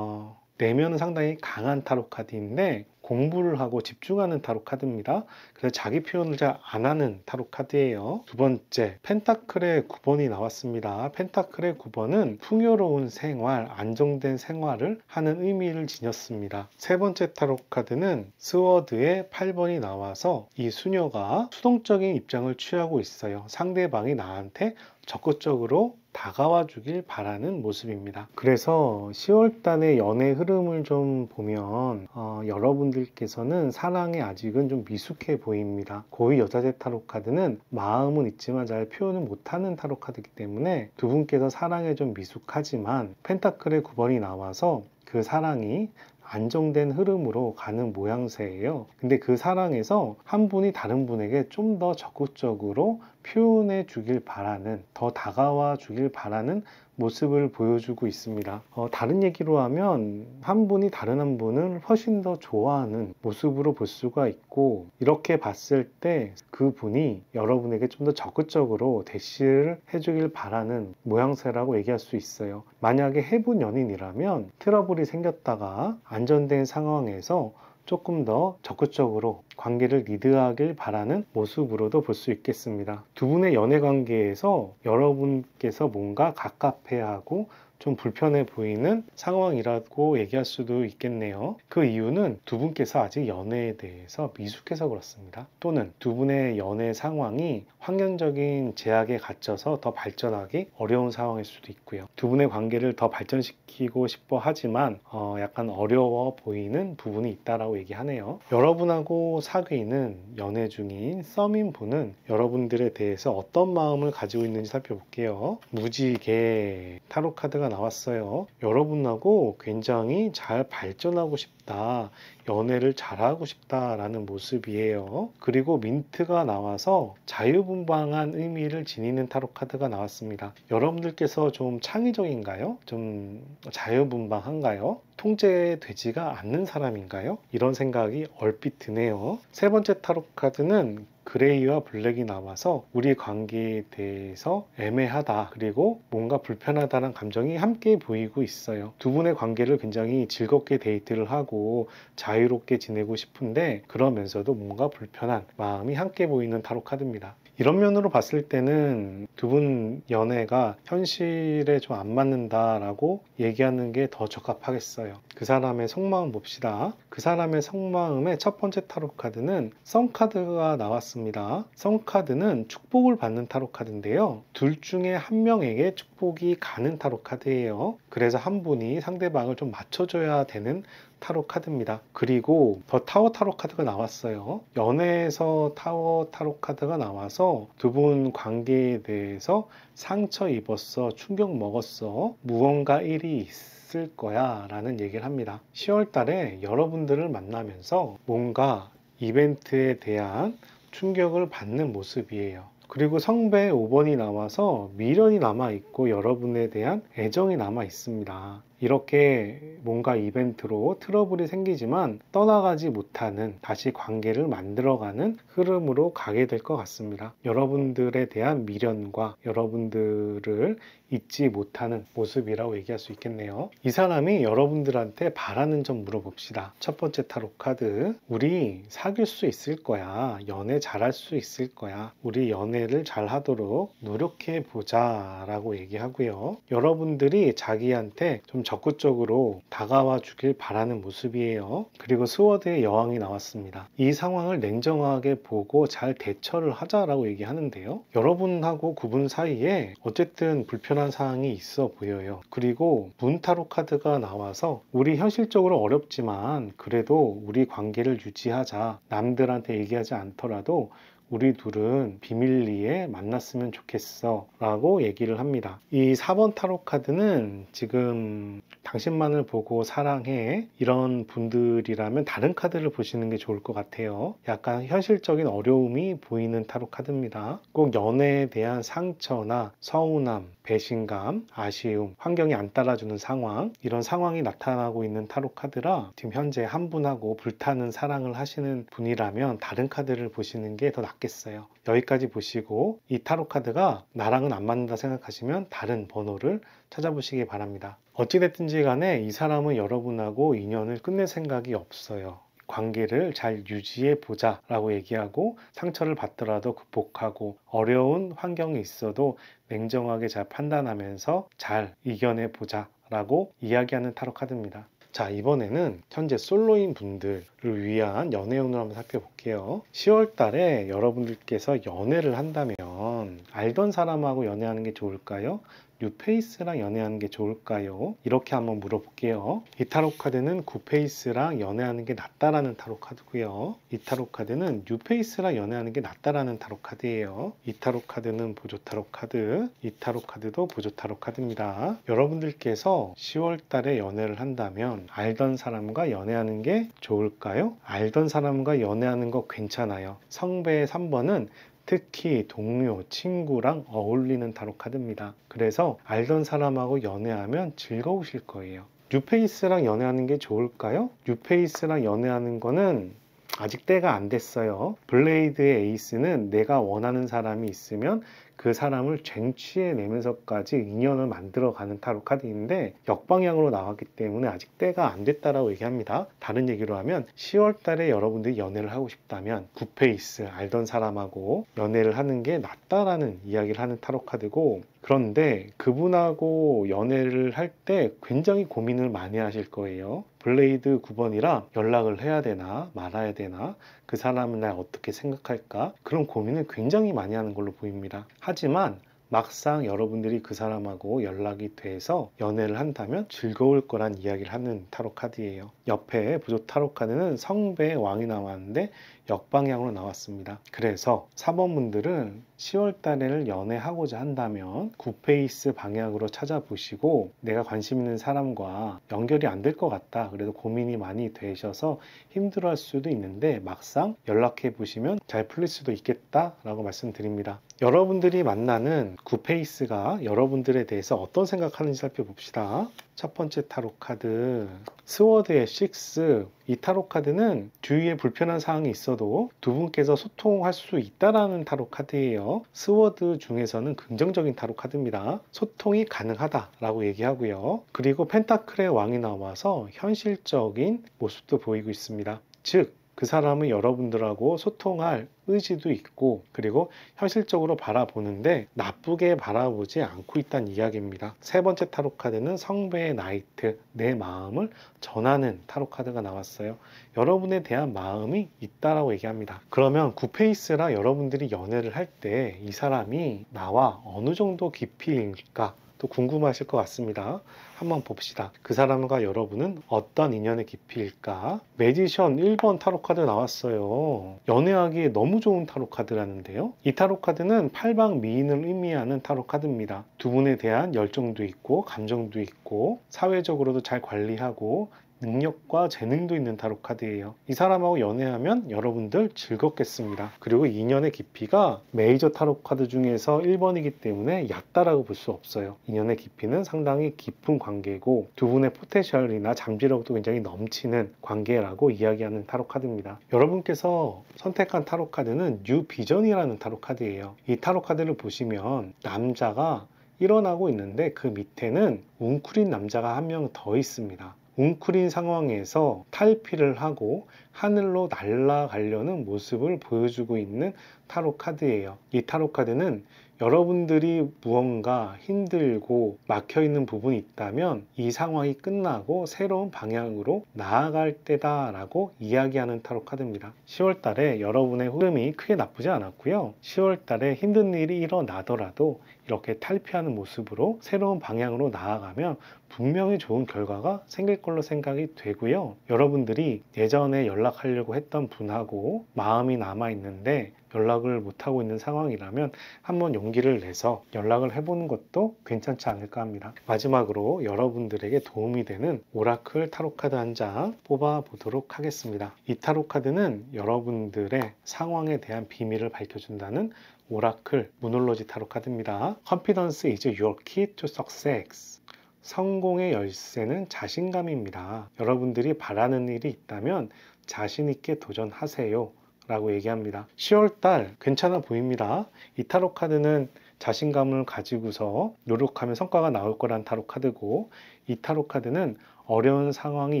내면은 상당히 강한 타로 카드인데 공부를 하고 집중하는 타로 카드입니다. 그래서 자기 표현을 잘 안 하는 타로 카드예요. 두 번째, 펜타클의 9번이 나왔습니다. 펜타클의 9번은 풍요로운 생활, 안정된 생활을 하는 의미를 지녔습니다. 세 번째 타로 카드는 스워드의 8번이 나와서 이 수녀가 수동적인 입장을 취하고 있어요. 상대방이 나한테 적극적으로 다가와 주길 바라는 모습입니다. 그래서 10월 달의 연애 흐름을 좀 보면 여러분들께서는 사랑에 아직은 좀 미숙해 보입니다. 고위 여자제 타로 카드는 마음은 있지만 잘 표현을 못하는 타로 카드이기 때문에 두 분께서 사랑에 좀 미숙하지만 펜타클의 9번이 나와서 그 사랑이 안정된 흐름으로 가는 모양새예요. 근데 그 사랑에서 한 분이 다른 분에게 좀 더 적극적으로 표현해 주길 바라는, 더 다가와 주길 바라는 모습을 보여주고 있습니다. 다른 얘기로 하면 한 분이 다른 한 분을 훨씬 더 좋아하는 모습으로 볼 수가 있고, 이렇게 봤을 때 그 분이 여러분에게 좀 더 적극적으로 대시를 해주길 바라는 모양새라고 얘기할 수 있어요. 만약에 해분 연인이라면 트러블이 생겼다가 안정된 상황에서 조금 더 적극적으로 관계를 리드하길 바라는 모습으로도 볼 수 있겠습니다. 두 분의 연애 관계에서 여러분께서 뭔가 갑갑해하고 좀 불편해 보이는 상황이라고 얘기할 수도 있겠네요. 그 이유는 두 분께서 아직 연애에 대해서 미숙해서 그렇습니다. 또는 두 분의 연애 상황이 환경적인 제약에 갇혀서 더 발전하기 어려운 상황일 수도 있고요. 두 분의 관계를 더 발전시키고 싶어 하지만 약간 어려워 보이는 부분이 있다라고 얘기하네요. 여러분하고 사귀는 연애 중인 썸인 분은 여러분들에 대해서 어떤 마음을 가지고 있는지 살펴볼게요. 무지개 타로 카드가 나왔어요. 여러분하고 굉장히 잘 발전하고 싶다, 연애를 잘하고 싶다라는 모습이에요. 그리고 민트가 나와서 자유분방한 의미를 지니는 타로 카드가 나왔습니다. 여러분들께서 좀 창의적인가요? 좀 자유분방한가요? 통제되지가 않는 사람인가요? 이런 생각이 얼핏 드네요. 세 번째 타로 카드는 그레이와 블랙이 나와서 우리 관계에 대해서 애매하다, 그리고 뭔가 불편하다는 감정이 함께 보이고 있어요. 두 분의 관계를 굉장히 즐겁게 데이트를 하고 자유롭게 지내고 싶은데 그러면서도 뭔가 불편한 마음이 함께 보이는 타로 카드입니다. 이런 면으로 봤을 때는 두 분 연애가 현실에 좀 안 맞는다라고 얘기하는 게 더 적합하겠어요. 그 사람의 속마음 봅시다. 그 사람의 속마음의 첫 번째 타로 카드는 성 카드가 나왔습니다. 성 카드는 축복을 받는 타로 카드인데요. 둘 중에 한 명에게 축복이 가는 타로 카드예요. 그래서 한 분이 상대방을 좀 맞춰줘야 되는 타로 카드입니다. 그리고 더 타워 타로 카드가 나왔어요. 연애에서 타워 타로 카드가 나와서 두 분 관계에 대해서 상처 입었어, 충격 먹었어, 무언가 일이 있을 거야 라는 얘기를 합니다. 10월 달에 여러분들을 만나면서 뭔가 이벤트에 대한 충격을 받는 모습이에요. 그리고 성배 5번이 나와서 미련이 남아있고 여러분에 대한 애정이 남아 있습니다. 이렇게 뭔가 이벤트로 트러블이 생기지만 떠나가지 못하는, 다시 관계를 만들어가는 흐름으로 가게 될 것 같습니다. 여러분들에 대한 미련과 여러분들을 잊지 못하는 모습이라고 얘기할 수 있겠네요. 이 사람이 여러분들한테 바라는 점 물어봅시다. 첫 번째 타로 카드, 우리 사귈 수 있을 거야. 연애 잘할 수 있을 거야. 우리 연애를 잘 하도록 노력해 보자 라고 얘기하고요. 여러분들이 자기한테 좀 적극적으로 다가와 주길 바라는 모습이에요. 그리고 스워드의 여왕이 나왔습니다. 이 상황을 냉정하게 보고 잘 대처를 하자라고 얘기하는데요. 여러분하고 그분 사이에 어쨌든 불편한 사항이 있어 보여요. 그리고 문 타로 카드가 나와서 우리 현실적으로 어렵지만 그래도 우리 관계를 유지하자. 남들한테 얘기하지 않더라도 우리 둘은 비밀리에 만났으면 좋겠어 라고 얘기를 합니다. 이 4번 타로 카드는 지금 당신만을 보고 사랑해 이런 분들이라면 다른 카드를 보시는 게 좋을 것 같아요. 약간 현실적인 어려움이 보이는 타로 카드입니다. 꼭 연애에 대한 상처나 서운함, 배신감, 아쉬움, 환경이 안 따라주는 상황, 이런 상황이 나타나고 있는 타로 카드라 지금 현재 한 분하고 불타는 사랑을 하시는 분이라면 다른 카드를 보시는 게 더 낫겠어요. 여기까지 보시고 이 타로 카드가 나랑은 안 맞는다 생각하시면 다른 번호를 찾아보시기 바랍니다. 어찌됐든지 간에 이 사람은 여러분하고 인연을 끝낼 생각이 없어요. 관계를 잘 유지해 보자 라고 얘기하고, 상처를 받더라도 극복하고 어려운 환경이 있어도 냉정하게 잘 판단하면서 잘 이겨내 보자 라고 이야기하는 타로 카드입니다. 자, 이번에는 현재 솔로인 분들을 위한 연애운을 한번 살펴볼게요. 10월 달에 여러분들께서 연애를 한다면 알던 사람하고 연애하는 게 좋을까요? 뉴페이스랑 연애하는 게 좋을까요? 이렇게 한번 물어볼게요. 이 타로 카드는 구페이스랑 연애하는 게 낫다라는 타로 카드고요. 이 타로 카드는 뉴페이스랑 연애하는 게 낫다라는 타로 카드예요. 이 타로 카드는 보조 타로 카드, 이 타로 카드도 보조 타로 카드입니다. 여러분들께서 10월 달에 연애를 한다면 알던 사람과 연애하는 게 좋을까요? 알던 사람과 연애하는 거 괜찮아요. 성배의 3번은 특히 동료, 친구랑 어울리는 타로 카드입니다. 그래서 알던 사람하고 연애하면 즐거우실 거예요. 뉴페이스랑 연애하는 게 좋을까요? 뉴페이스랑 연애하는 거는 아직 때가 안 됐어요. 블레이드의 에이스는 내가 원하는 사람이 있으면 그 사람을 쟁취해내면서까지 인연을 만들어가는 타로 카드인데 역방향으로 나왔기 때문에 아직 때가 안 됐다라고 얘기합니다. 다른 얘기로 하면 10월 달에 여러분들이 연애를 하고 싶다면 굿페이스, 알던 사람하고 연애를 하는 게 낫다라는 이야기를 하는 타로 카드고, 그런데 그분하고 연애를 할 때 굉장히 고민을 많이 하실 거예요. 블레이드 9번이라 연락을 해야 되나 말아야 되나, 그 사람은 날 어떻게 생각할까, 그런 고민을 굉장히 많이 하는 걸로 보입니다. 하지만 막상 여러분들이 그 사람하고 연락이 돼서 연애를 한다면 즐거울 거란 이야기를 하는 타로 카드예요. 옆에 부조 타로 카드는 성배의 왕이 나왔는데 역방향으로 나왔습니다. 그래서 4번 분들은 10월 달에를 연애하고자 한다면 굿페이스 방향으로 찾아보시고, 내가 관심 있는 사람과 연결이 안 될 것 같다, 그래도 고민이 많이 되셔서 힘들어할 수도 있는데 막상 연락해 보시면 잘 풀릴 수도 있겠다라고 말씀드립니다. 여러분들이 만나는 굿페이스가 여러분들에 대해서 어떤 생각하는지 살펴봅시다. 첫 번째 타로 카드 스워드의 6. 이 타로 카드는 주위에 불편한 사항이 있어도 두 분께서 소통할 수 있다라는 타로 카드예요. 스워드 중에서는 긍정적인 타로 카드입니다. 소통이 가능하다라고 얘기하고요. 그리고 펜타클의 왕이 나와서 현실적인 모습도 보이고 있습니다. 즉 그 사람은 여러분들하고 소통할 의지도 있고, 그리고 현실적으로 바라보는데 나쁘게 바라보지 않고 있다는 이야기입니다. 세 번째 타로 카드는 성배의 나이트, 내 마음을 전하는 타로 카드가 나왔어요. 여러분에 대한 마음이 있다라고 얘기합니다. 그러면 굿페이스라 여러분들이 연애를 할 때 이 사람이 나와 어느 정도 깊이일까 또 궁금하실 것 같습니다. 한번 봅시다. 그 사람과 여러분은 어떤 인연의 깊이일까? 매지션 1번 타로 카드 나왔어요. 연애하기에 너무 좋은 타로 카드라는데요. 이 타로 카드는 팔방미인을 의미하는 타로 카드입니다. 두 분에 대한 열정도 있고 감정도 있고 사회적으로도 잘 관리하고 능력과 재능도 있는 타로 카드예요. 이 사람하고 연애하면 여러분들 즐겁겠습니다. 그리고 인연의 깊이가 메이저 타로 카드 중에서 1번이기 때문에 얕다라고 볼 수 없어요. 인연의 깊이는 상당히 깊은 관계고 두 분의 포텐셜이나 잠재력도 굉장히 넘치는 관계라고 이야기하는 타로 카드입니다. 여러분께서 선택한 타로 카드는 뉴 비전이라는 타로 카드예요. 이 타로 카드를 보시면 남자가 일어나고 있는데 그 밑에는 웅크린 남자가 한 명 더 있습니다. 웅크린 상황에서 탈피를 하고 하늘로 날아가려는 모습을 보여주고 있는 타로 카드예요. 이 타로 카드는 여러분들이 무언가 힘들고 막혀있는 부분이 있다면 이 상황이 끝나고 새로운 방향으로 나아갈 때다 라고 이야기하는 타로 카드입니다. 10월 달에 여러분의 흐름이 크게 나쁘지 않았고요. 10월 달에 힘든 일이 일어나더라도 이렇게 탈피하는 모습으로 새로운 방향으로 나아가면 분명히 좋은 결과가 생길 걸로 생각이 되고요. 여러분들이 예전에 연락하려고 했던 분하고 마음이 남아있는데 연락을 못하고 있는 상황이라면 한번 용기를 내서 연락을 해보는 것도 괜찮지 않을까 합니다. 마지막으로 여러분들에게 도움이 되는 오라클 타로카드 한 장 뽑아 보도록 하겠습니다. 이 타로카드는 여러분들의 상황에 대한 비밀을 밝혀준다는 오라클 무놀로지 타로카드입니다. Confidence is your key to success. 성공의 열쇠는 자신감입니다. 여러분들이 바라는 일이 있다면 자신 있게 도전하세요 라고 얘기합니다. 10월달 괜찮아 보입니다. 이 타로 카드는 자신감을 가지고서 노력하면 성과가 나올 거란 타로 카드고, 이 타로 카드는 어려운 상황이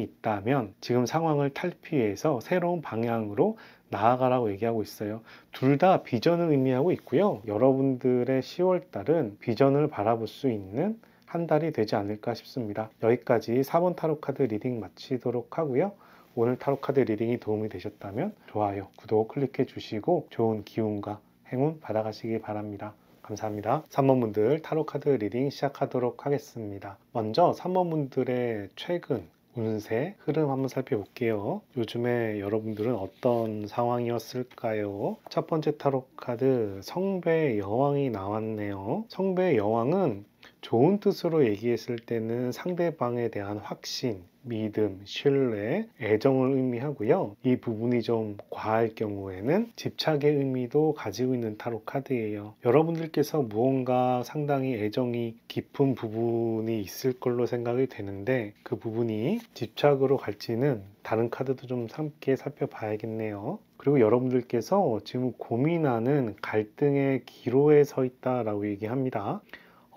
있다면 지금 상황을 탈피해서 새로운 방향으로 나아가라고 얘기하고 있어요. 둘 다 비전을 의미하고 있고요. 여러분들의 10월달은 비전을 바라볼 수 있는 한 달이 되지 않을까 싶습니다. 여기까지 4번 타로 카드 리딩 마치도록 하고요. 오늘 타로카드 리딩이 도움이 되셨다면 좋아요, 구독 클릭해 주시고 좋은 기운과 행운 받아가시기 바랍니다. 감사합니다. 3번 분들 타로카드 리딩 시작하도록 하겠습니다. 먼저 3번 분들의 최근 운세 흐름 한번 살펴볼게요. 요즘에 여러분들은 어떤 상황이었을까요? 첫 번째 타로카드 성배의 여왕이 나왔네요. 성배의 여왕은 좋은 뜻으로 얘기했을 때는 상대방에 대한 확신, 믿음, 신뢰, 애정을 의미하고요. 이 부분이 좀 과할 경우에는 집착의 의미도 가지고 있는 타로 카드예요. 여러분들께서 무언가 상당히 애정이 깊은 부분이 있을 걸로 생각이 되는데 그 부분이 집착으로 갈지는 다른 카드도 좀 함께 살펴봐야겠네요. 그리고 여러분들께서 지금 고민하는 갈등의 기로에 서 있다라고 얘기합니다.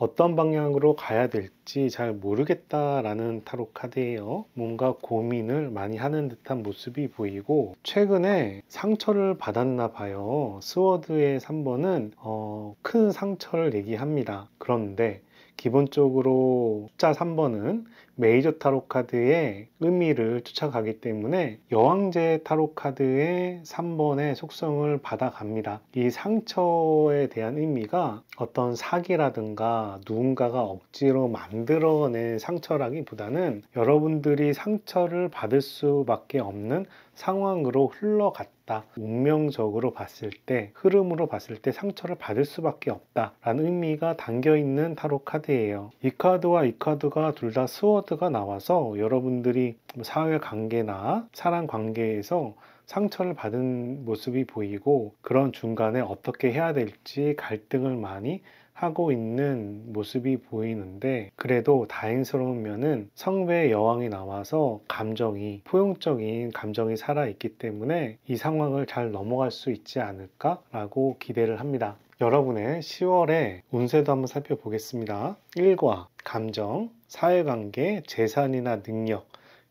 어떤 방향으로 가야 될지 잘 모르겠다라는 타로 카드예요. 뭔가 고민을 많이 하는 듯한 모습이 보이고 최근에 상처를 받았나 봐요. 스워드의 3번은 큰 상처를 얘기합니다. 그런데 기본적으로 숫자 3번은 메이저 타로 카드의 의미를 쫓아가기 때문에 여왕제 타로 카드의 3번의 속성을 받아갑니다. 이 상처에 대한 의미가 어떤 사기라든가 누군가가 억지로 만들어낸 상처라기보다는 여러분들이 상처를 받을 수밖에 없는 상황으로 흘러갔다. 운명적으로 봤을 때, 흐름으로 봤을 때 상처를 받을 수밖에 없다라는 의미가 담겨있는 타로 카드예요. 이 카드와 이 카드가 둘 다 스워드가 나와서 여러분들이 사회관계나 사랑관계에서 상처를 받은 모습이 보이고 그런 중간에 어떻게 해야 될지 갈등을 많이 하고 있는 모습이 보이는데 그래도 다행스러운 면은 성배의 여왕이 나와서 감정이 포용적인 감정이 살아있기 때문에 이 상황을 잘 넘어갈 수 있지 않을까 라고 기대를 합니다. 여러분의 10월의 운세도 한번 살펴보겠습니다. 1과 감정, 사회관계, 재산이나 능력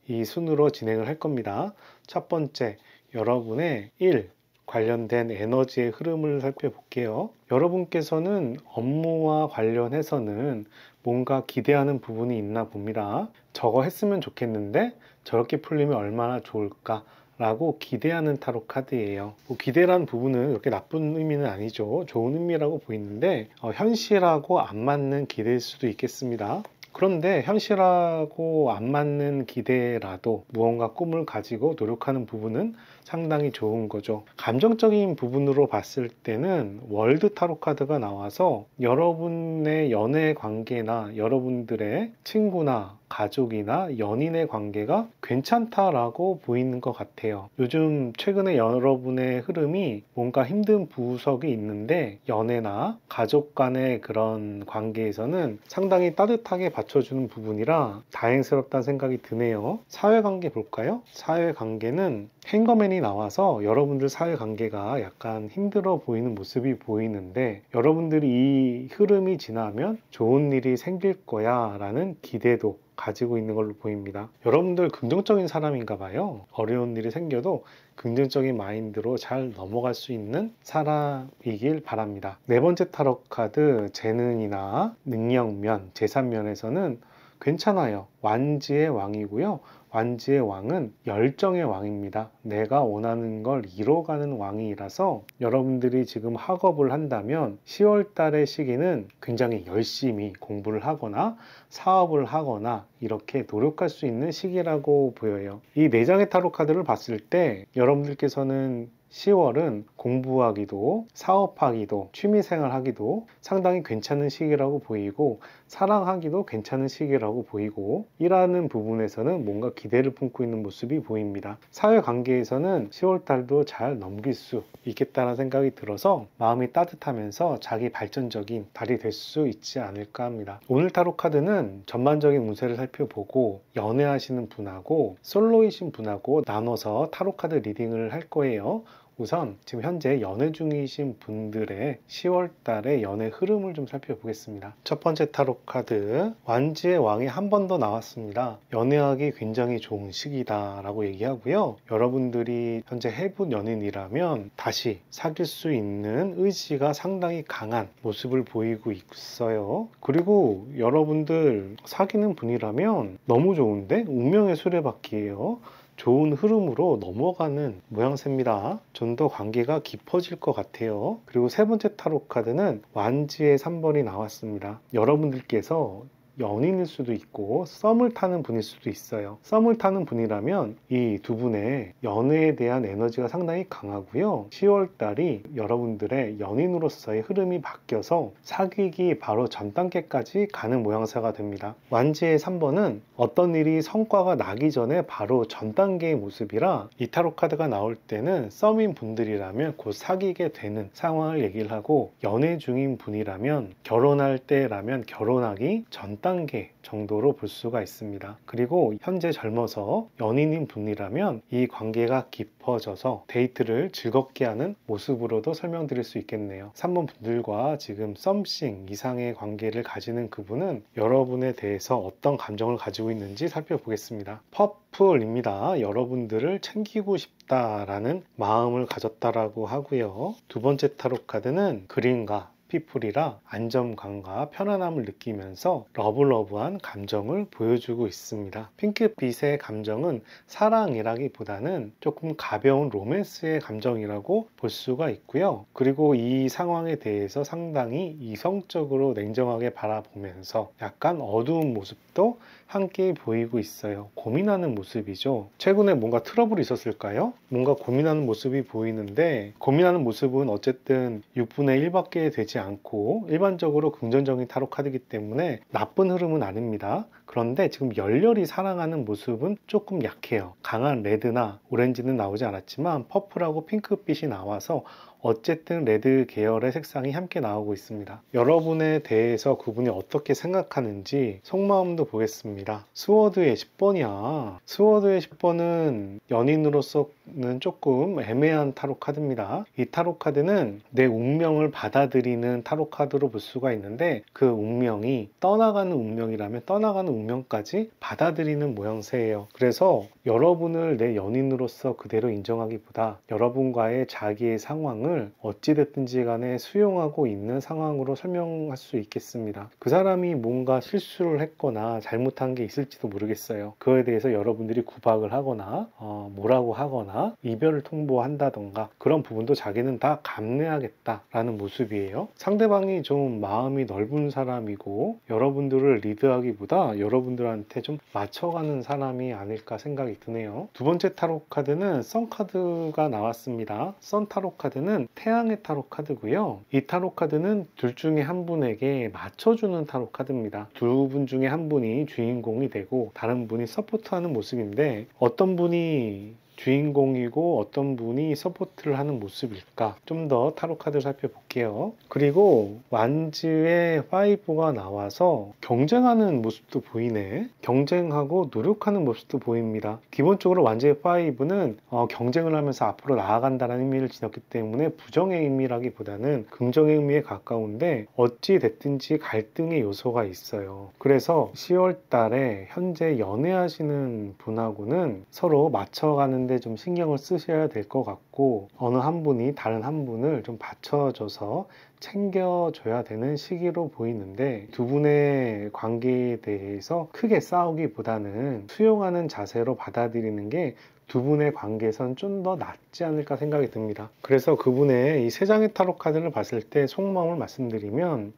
이 순으로 진행을 할 겁니다. 첫 번째 여러분의 1 관련된 에너지의 흐름을 살펴볼게요. 여러분께서는 업무와 관련해서는 뭔가 기대하는 부분이 있나 봅니다. 저거 했으면 좋겠는데 저렇게 풀리면 얼마나 좋을까 라고 기대하는 타로 카드예요. 기대라는 부분은 그렇게 나쁜 의미는 아니죠. 좋은 의미라고 보이는데 현실하고 안 맞는 기대일 수도 있겠습니다. 그런데 현실하고 안 맞는 기대라도 무언가 꿈을 가지고 노력하는 부분은 상당히 좋은 거죠. 감정적인 부분으로 봤을 때는 월드 타로 카드가 나와서 여러분의 연애 관계나 여러분들의 친구나 가족이나 연인의 관계가 괜찮다라고 보이는 것 같아요. 요즘 최근에 여러분의 흐름이 뭔가 힘든 구석이 있는데 연애나 가족 간의 그런 관계에서는 상당히 따뜻하게 받쳐주는 부분이라 다행스럽다는 생각이 드네요. 사회관계 볼까요? 사회관계는 행거맨이 나와서 여러분들 사회관계가 약간 힘들어 보이는 모습이 보이는데 여러분들이 이 흐름이 지나면 좋은 일이 생길 거야 라는 기대도 가지고 있는 걸로 보입니다. 여러분들 긍정적인 사람인가 봐요. 어려운 일이 생겨도 긍정적인 마인드로 잘 넘어갈 수 있는 사람이길 바랍니다. 네 번째 타로 카드 재능이나 능력면, 재산면에서는 괜찮아요. 완지의 왕이고요. 완지의 왕은 열정의 왕입니다. 내가 원하는 걸 이뤄가는 왕이라서 여러분들이 지금 학업을 한다면 10월 달의 시기는 굉장히 열심히 공부를 하거나 사업을 하거나 이렇게 노력할 수 있는 시기라고 보여요. 이 4장의 타로 카드를 봤을 때 여러분들께서는 10월은 공부하기도 사업하기도 취미생활 하기도 상당히 괜찮은 시기라고 보이고 사랑하기도 괜찮은 시기라고 보이고 일하는 부분에서는 뭔가 기대를 품고 있는 모습이 보입니다. 사회관계에서는 10월 달도 잘 넘길 수 있겠다는 생각이 들어서 마음이 따뜻하면서 자기 발전적인 달이 될 수 있지 않을까 합니다. 오늘 타로 카드는 전반적인 운세를 살펴보고 연애하시는 분하고 솔로이신 분하고 나눠서 타로 카드 리딩을 할 거예요. 우선 지금 현재 연애 중이신 분들의 10월 달의 연애 흐름을 좀 살펴보겠습니다. 첫 번째 타로 카드 완지의 왕이 한 번 더 나왔습니다. 연애하기 굉장히 좋은 시기다 라고 얘기하고요. 여러분들이 현재 해분 연인이라면 다시 사귈 수 있는 의지가 상당히 강한 모습을 보이고 있어요. 그리고 여러분들 사귀는 분이라면 너무 좋은데 운명의 수레바퀴예요. 좋은 흐름으로 넘어가는 모양새입니다. 좀 더 관계가 깊어질 것 같아요. 그리고 세 번째 타로 카드는 완지의 3번이 나왔습니다. 여러분들께서 연인일 수도 있고 썸을 타는 분일 수도 있어요. 썸을 타는 분이라면 이 두 분의 연애에 대한 에너지가 상당히 강하고요. 10월 달이 여러분들의 연인으로서의 흐름이 바뀌어서 사귀기 바로 전 단계까지 가는 모양새가 됩니다. 완지의 3번은 어떤 일이 성과가 나기 전에 바로 전 단계의 모습이라 이 타로 카드가 나올 때는 썸인 분들이라면 곧 사귀게 되는 상황을 얘기를 하고 연애 중인 분이라면 결혼할 때라면 결혼하기 전 단계 정도로 볼 수가 있습니다. 그리고 현재 젊어서 연인인 분이라면 이 관계가 깊어져서 데이트를 즐겁게 하는 모습으로도 설명드릴 수 있겠네요. 3번 분들과 지금 썸씽 이상의 관계를 가지는 그분은 여러분에 대해서 어떤 감정을 가지고 있는지 살펴보겠습니다. 퍼플입니다. 여러분들을 챙기고 싶다라는 마음을 가졌다라고 하고요. 두 번째 타로 카드는 그린과 피플이라 안정감과 편안함을 느끼면서 러블러브한 감정을 보여주고 있습니다. 핑크빛의 감정은 사랑이라기보다는 조금 가벼운 로맨스의 감정이라고 볼 수가 있고요. 그리고 이 상황에 대해서 상당히 이성적으로 냉정하게 바라보면서 약간 어두운 모습도 함께 보이고 있어요. 고민하는 모습이죠. 최근에 뭔가 트러블이 있었을까요? 뭔가 고민하는 모습이 보이는데 고민하는 모습은 어쨌든 6분의 1밖에 되지 않고 일반적으로 긍정적인 타로 카드이기 때문에 나쁜 흐름은 아닙니다. 그런데 지금 열렬히 사랑하는 모습은 조금 약해요. 강한 레드나 오렌지는 나오지 않았지만 퍼플하고 핑크빛이 나와서 어쨌든 레드 계열의 색상이 함께 나오고 있습니다. 여러분에 대해서 그분이 어떻게 생각하는지 속마음도 보겠습니다. 스워드의 10번이야. 스워드의 10번은 연인으로서는 조금 애매한 타로 카드입니다. 이 타로 카드는 내 운명을 받아들이는 타로 카드로 볼 수가 있는데 그 운명이 떠나가는 운명이라면 떠나가는 운명까지 받아들이는 모양새예요. 그래서 여러분을 내 연인으로서 그대로 인정하기보다 여러분과의 자기의 상황을 어찌됐든지 간에 수용하고 있는 상황으로 설명할 수 있겠습니다. 그 사람이 뭔가 실수를 했거나 잘못한 게 있을지도 모르겠어요. 그거에 대해서 여러분들이 구박을 하거나 뭐라고 하거나 이별을 통보한다던가 그런 부분도 자기는 다 감내하겠다라는 모습이에요. 상대방이 좀 마음이 넓은 사람이고 여러분들을 리드하기보다 여러분들한테 좀 맞춰가는 사람이 아닐까 생각이 드네요. 두 번째 타로 카드는 선 카드가 나왔습니다. 선 타로 카드는 태양의 타로 카드고요. 이 타로 카드는 둘 중에 한 분에게 맞춰주는 타로 카드입니다. 두 분 중에 한 분이 주인공이 되고 다른 분이 서포트하는 모습인데, 어떤 분이 주인공이고 어떤 분이 서포트를 하는 모습일까? 좀 더 타로 카드를 살펴볼게요. 그리고 완즈의 5가 나와서 경쟁하는 모습도 보이네. 경쟁하고 노력하는 모습도 보입니다. 기본적으로 완즈의 5는 경쟁을 하면서 앞으로 나아간다는 의미를 지녔기 때문에 부정의 의미라기보다는 긍정의 의미에 가까운데, 어찌 됐든지 갈등의 요소가 있어요. 그래서 10월 달에 현재 연애하시는 분하고는 서로 맞춰가는 좀 신경을 쓰셔야 될 것 같고, 어느 한 분이 다른 한 분을 좀 받쳐줘서 챙겨줘야 되는 시기로 보이는데, 두 분의 관계에 대해서 크게 싸우기보다는 수용하는 자세로 받아들이는 게 두 분의 관계에선 좀 더 낫지 않을까 생각이 듭니다. 그래서 그분의 이 세 장의 타로 카드를 봤을 때 속마음을 말씀드리면,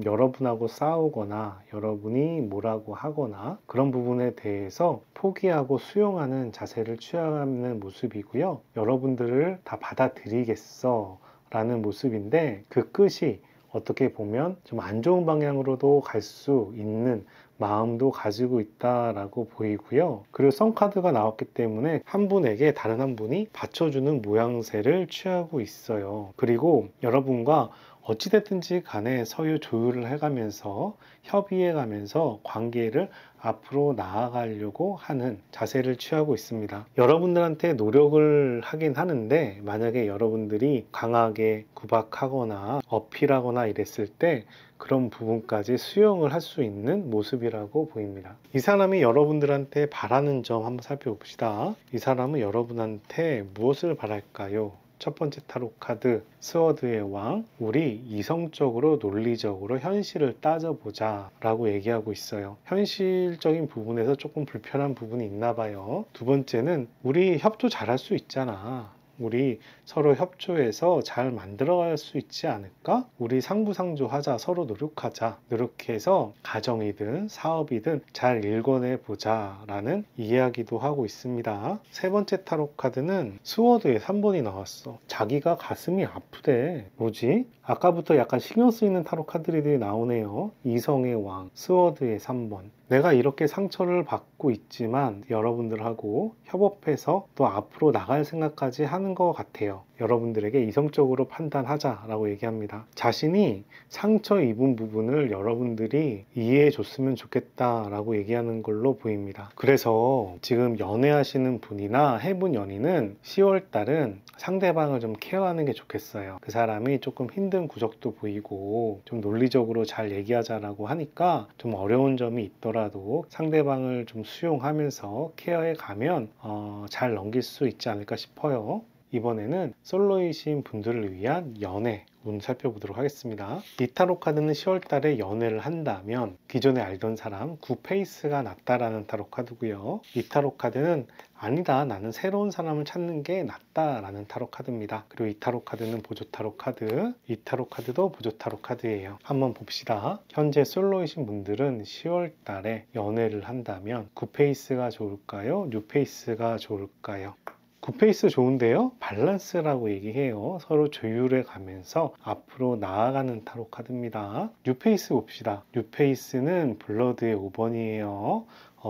여러분하고 싸우거나 여러분이 뭐라고 하거나 그런 부분에 대해서 포기하고 수용하는 자세를 취하는 모습이고요. 여러분들을 다 받아들이겠어 라는 모습인데, 그 끝이 어떻게 보면 좀 안 좋은 방향으로도 갈 수 있는 마음도 가지고 있다라고 보이고요. 그리고 선카드가 나왔기 때문에 한 분에게 다른 한 분이 받쳐주는 모양새를 취하고 있어요. 그리고 여러분과 어찌됐든지 간에 서로 조율을 해가면서 협의해가면서 관계를 앞으로 나아가려고 하는 자세를 취하고 있습니다. 여러분들한테 노력을 하긴 하는데, 만약에 여러분들이 강하게 구박하거나 어필하거나 이랬을 때 그런 부분까지 수용을 할 수 있는 모습이라고 보입니다. 이 사람이 여러분들한테 바라는 점 한번 살펴봅시다. 이 사람은 여러분한테 무엇을 바랄까요? 첫 번째 타로 카드 스워드의 왕, 우리 이성적으로 논리적으로 현실을 따져보자 라고 얘기하고 있어요. 현실적인 부분에서 조금 불편한 부분이 있나 봐요. 두 번째는 우리 협조 잘할 수 있잖아. 우리 서로 협조해서 잘 만들어갈 수 있지 않을까? 우리 상부상조하자, 서로 노력하자. 이렇게 해서 가정이든 사업이든 잘 일궈내보자 라는 이야기도 하고 있습니다. 세 번째 타로 카드는 스워드의 3번이 나왔어. 자기가 가슴이 아프대. 뭐지? 아까부터 약간 신경 쓰이는 타로 카드들이 나오네요. 이성의 왕, 스워드의 3번. 내가 이렇게 상처를 받고 있지만 여러분들하고 협업해서 또 앞으로 나갈 생각까지 하는 것 같아요. 여러분들에게 이성적으로 판단하자라고 얘기합니다. 자신이 상처 입은 부분을 여러분들이 이해해 줬으면 좋겠다라고 얘기하는 걸로 보입니다. 그래서 지금 연애하시는 분이나 해본 연인은 10월 달은 상대방을 좀 케어하는 게 좋겠어요. 그 사람이 조금 힘든 구석도 보이고 좀 논리적으로 잘 얘기하자라고 하니까 좀 어려운 점이 있더라도 상대방을 좀 수용하면서 케어해 가면 잘 넘길 수 있지 않을까 싶어요. 이번에는 솔로이신 분들을 위한 연애 운 살펴보도록 하겠습니다. 이 타로 카드는 10월 달에 연애를 한다면 기존에 알던 사람 굿페이스가 낫다라는 타로 카드고요. 이 타로 카드는 아니다, 나는 새로운 사람을 찾는 게 낫다라는 타로 카드입니다. 그리고 이 타로 카드는 보조 타로 카드, 이 타로 카드도 보조 타로 카드예요. 한번 봅시다. 현재 솔로이신 분들은 10월 달에 연애를 한다면 굿페이스가 좋을까요? 뉴페이스가 좋을까요? 굿페이스 좋은데요? 밸런스라고 얘기해요. 서로 조율해 가면서 앞으로 나아가는 타로 카드입니다. 뉴페이스 봅시다. 뉴페이스는 블러드의 5번이에요.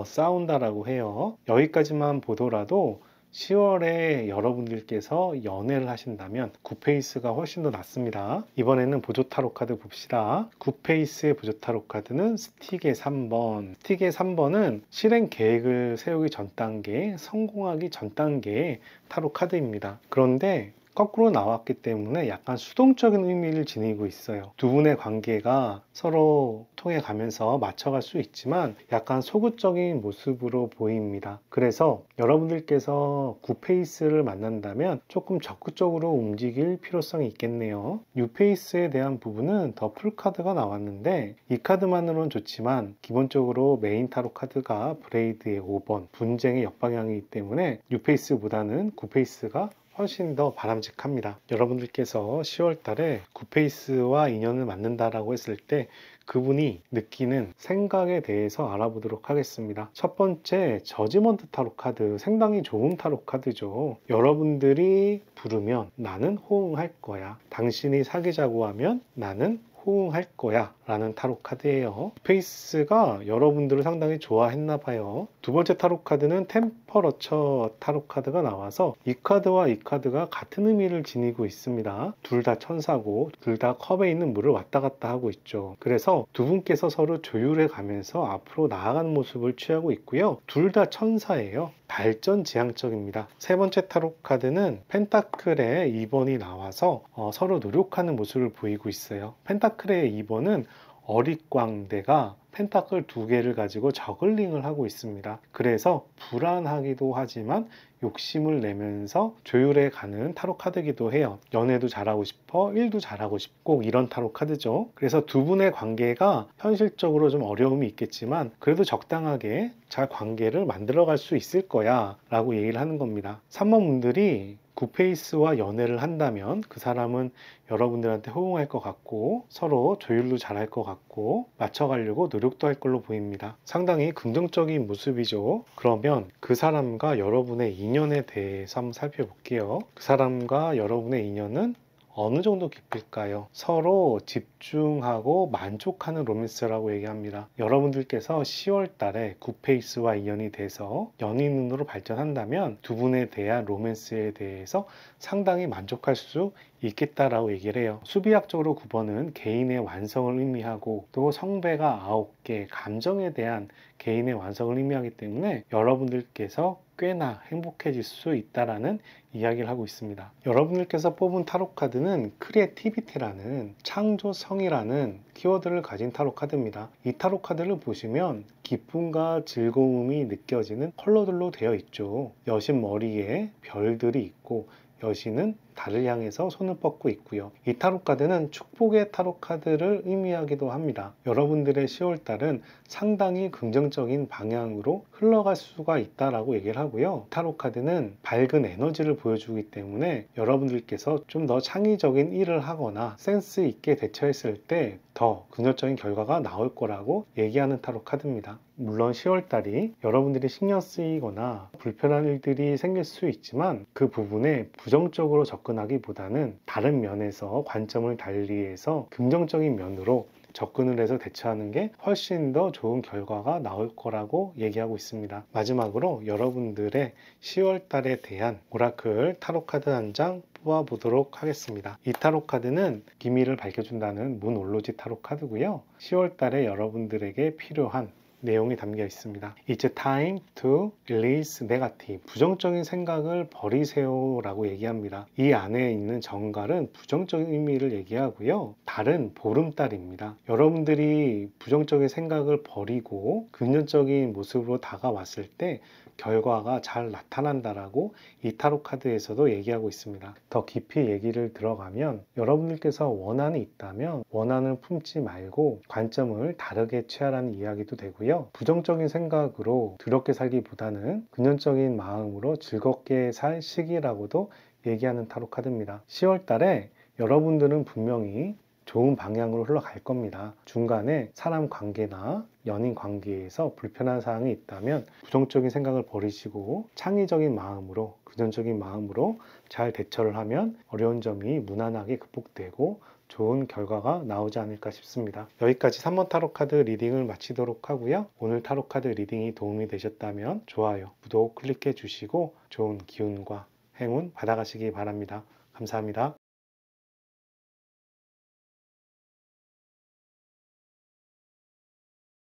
싸운다라고 해요. 여기까지만 보더라도 10월에 여러분들께서 연애를 하신다면 굿페이스가 훨씬 더 낫습니다. 이번에는 보조 타로 카드 봅시다. 굿페이스의 보조 타로 카드는 스틱의 3번. 스틱의 3번은 실행 계획을 세우기 전 단계, 성공하기 전 단계의 타로 카드입니다. 그런데 거꾸로 나왔기 때문에 약간 수동적인 의미를 지니고 있어요. 두 분의 관계가 서로 통해 가면서 맞춰갈 수 있지만 약간 소극적인 모습으로 보입니다. 그래서 여러분들께서 굿페이스를 만난다면 조금 적극적으로 움직일 필요성이 있겠네요. 뉴페이스에 대한 부분은 더 풀카드가 나왔는데 이 카드만으로는 좋지만 기본적으로 메인 타로 카드가 브레이드의 5번 분쟁의 역방향이기 때문에 뉴페이스보다는 굿페이스가 훨씬 더 바람직합니다. 여러분들께서 10월 달에 굿페이스와 인연을 맺는다라고 했을 때 그분이 느끼는 생각에 대해서 알아보도록 하겠습니다. 첫 번째, 저지먼트 타로 카드, 상당히 좋은 타로 카드죠. 여러분들이 부르면 나는 호응할 거야. 당신이 사귀자고 하면 나는 호응할 거야 라는 타로 카드예요. 페이스가 여러분들을 상당히 좋아했나 봐요. 두 번째 타로 카드는 템퍼러처 타로 카드가 나와서 이 카드와 이 카드가 같은 의미를 지니고 있습니다. 둘 다 천사고 둘 다 컵에 있는 물을 왔다 갔다 하고 있죠. 그래서 두 분께서 서로 조율해 가면서 앞으로 나아가는 모습을 취하고 있고요. 둘 다 천사예요. 발전지향적입니다. 세 번째 타로 카드는 펜타클의 2번이 나와서 서로 노력하는 모습을 보이고 있어요. 펜타클의 2번은 어릿광대가 펜타클 두 개를 가지고 저글링을 하고 있습니다. 그래서 불안하기도 하지만 욕심을 내면서 조율해 가는 타로 카드이기도 해요. 연애도 잘하고 싶어, 일도 잘하고 싶고 이런 타로 카드죠. 그래서 두 분의 관계가 현실적으로 좀 어려움이 있겠지만 그래도 적당하게 잘 관계를 만들어 갈 수 있을 거야 라고 얘기를 하는 겁니다. 3번 분들이 굿페이스와 연애를 한다면 그 사람은 여러분들한테 호응할 것 같고 서로 조율도 잘할 것 같고 맞춰가려고 노력도 할 걸로 보입니다. 상당히 긍정적인 모습이죠. 그러면 그 사람과 여러분의 인연에 대해서 한번 살펴볼게요. 그 사람과 여러분의 인연은 어느 정도 깊을까요? 서로 집중하고 만족하는 로맨스라고 얘기합니다. 여러분들께서 10월 달에 굿페이스와 인연이 돼서 연인으로 발전한다면 두 분에 대한 로맨스에 대해서 상당히 만족할 수 있겠다라고 얘기를 해요. 수비학적으로 9번은 개인의 완성을 의미하고 또 성배가 9개, 감정에 대한 개인의 완성을 의미하기 때문에 여러분들께서 꽤나 행복해질 수 있다라는 이야기를 하고 있습니다. 여러분들께서 뽑은 타로 카드는 크리에이티비티라는 창조성이라는 키워드를 가진 타로 카드입니다. 이 타로 카드를 보시면 기쁨과 즐거움이 느껴지는 컬러들로 되어 있죠. 여신 머리에 별들이 있고 여신은 달을 향해서 손을 뻗고 있고요. 이 타로 카드는 축복의 타로 카드를 의미하기도 합니다. 여러분들의 10월 달은 상당히 긍정적인 방향으로 흘러갈 수가 있다라고 얘기를 하고요. 타로 카드는 밝은 에너지를 보여주기 때문에 여러분들께서 좀 더 창의적인 일을 하거나 센스 있게 대처했을 때 더 긍정적인 결과가 나올 거라고 얘기하는 타로 카드입니다. 물론 10월 달이 여러분들이 신경 쓰이거나 불편한 일들이 생길 수 있지만 그 부분에 부정적으로 접근하기보다는 다른 면에서 관점을 달리해서 긍정적인 면으로 접근을 해서 대처하는 게 훨씬 더 좋은 결과가 나올 거라고 얘기하고 있습니다. 마지막으로 여러분들의 10월 달에 대한 오라클 타로 카드 한 장 뽑아 보도록 하겠습니다. 이 타로 카드는 비밀을 밝혀준다는 문올로지 타로 카드고요. 10월 달에 여러분들에게 필요한 내용이 담겨 있습니다. It's time to release negative. 부정적인 생각을 버리세요 라고 얘기합니다. 이 안에 있는 정갈은 부정적인 의미를 얘기하고요. 달은 보름달입니다. 여러분들이 부정적인 생각을 버리고 긍정적인 모습으로 다가왔을 때 결과가 잘 나타난다라고 이 타로 카드에서도 얘기하고 있습니다. 더 깊이 얘기를 들어가면 여러분들께서 원한이 있다면 원한을 품지 말고 관점을 다르게 취하라는 이야기도 되고요. 부정적인 생각으로 두렵게 살기보다는 긍정적인 마음으로 즐겁게 살 시기라고도 얘기하는 타로 카드입니다. 10월 달에 여러분들은 분명히 좋은 방향으로 흘러갈 겁니다. 중간에 사람 관계나 연인 관계에서 불편한 사항이 있다면 부정적인 생각을 버리시고 창의적인 마음으로 긍정적인 마음으로 잘 대처를 하면 어려운 점이 무난하게 극복되고 좋은 결과가 나오지 않을까 싶습니다. 여기까지 3번 타로 카드 리딩을 마치도록 하고요. 오늘 타로 카드 리딩이 도움이 되셨다면 좋아요, 구독 클릭해 주시고 좋은 기운과 행운 받아가시기 바랍니다. 감사합니다.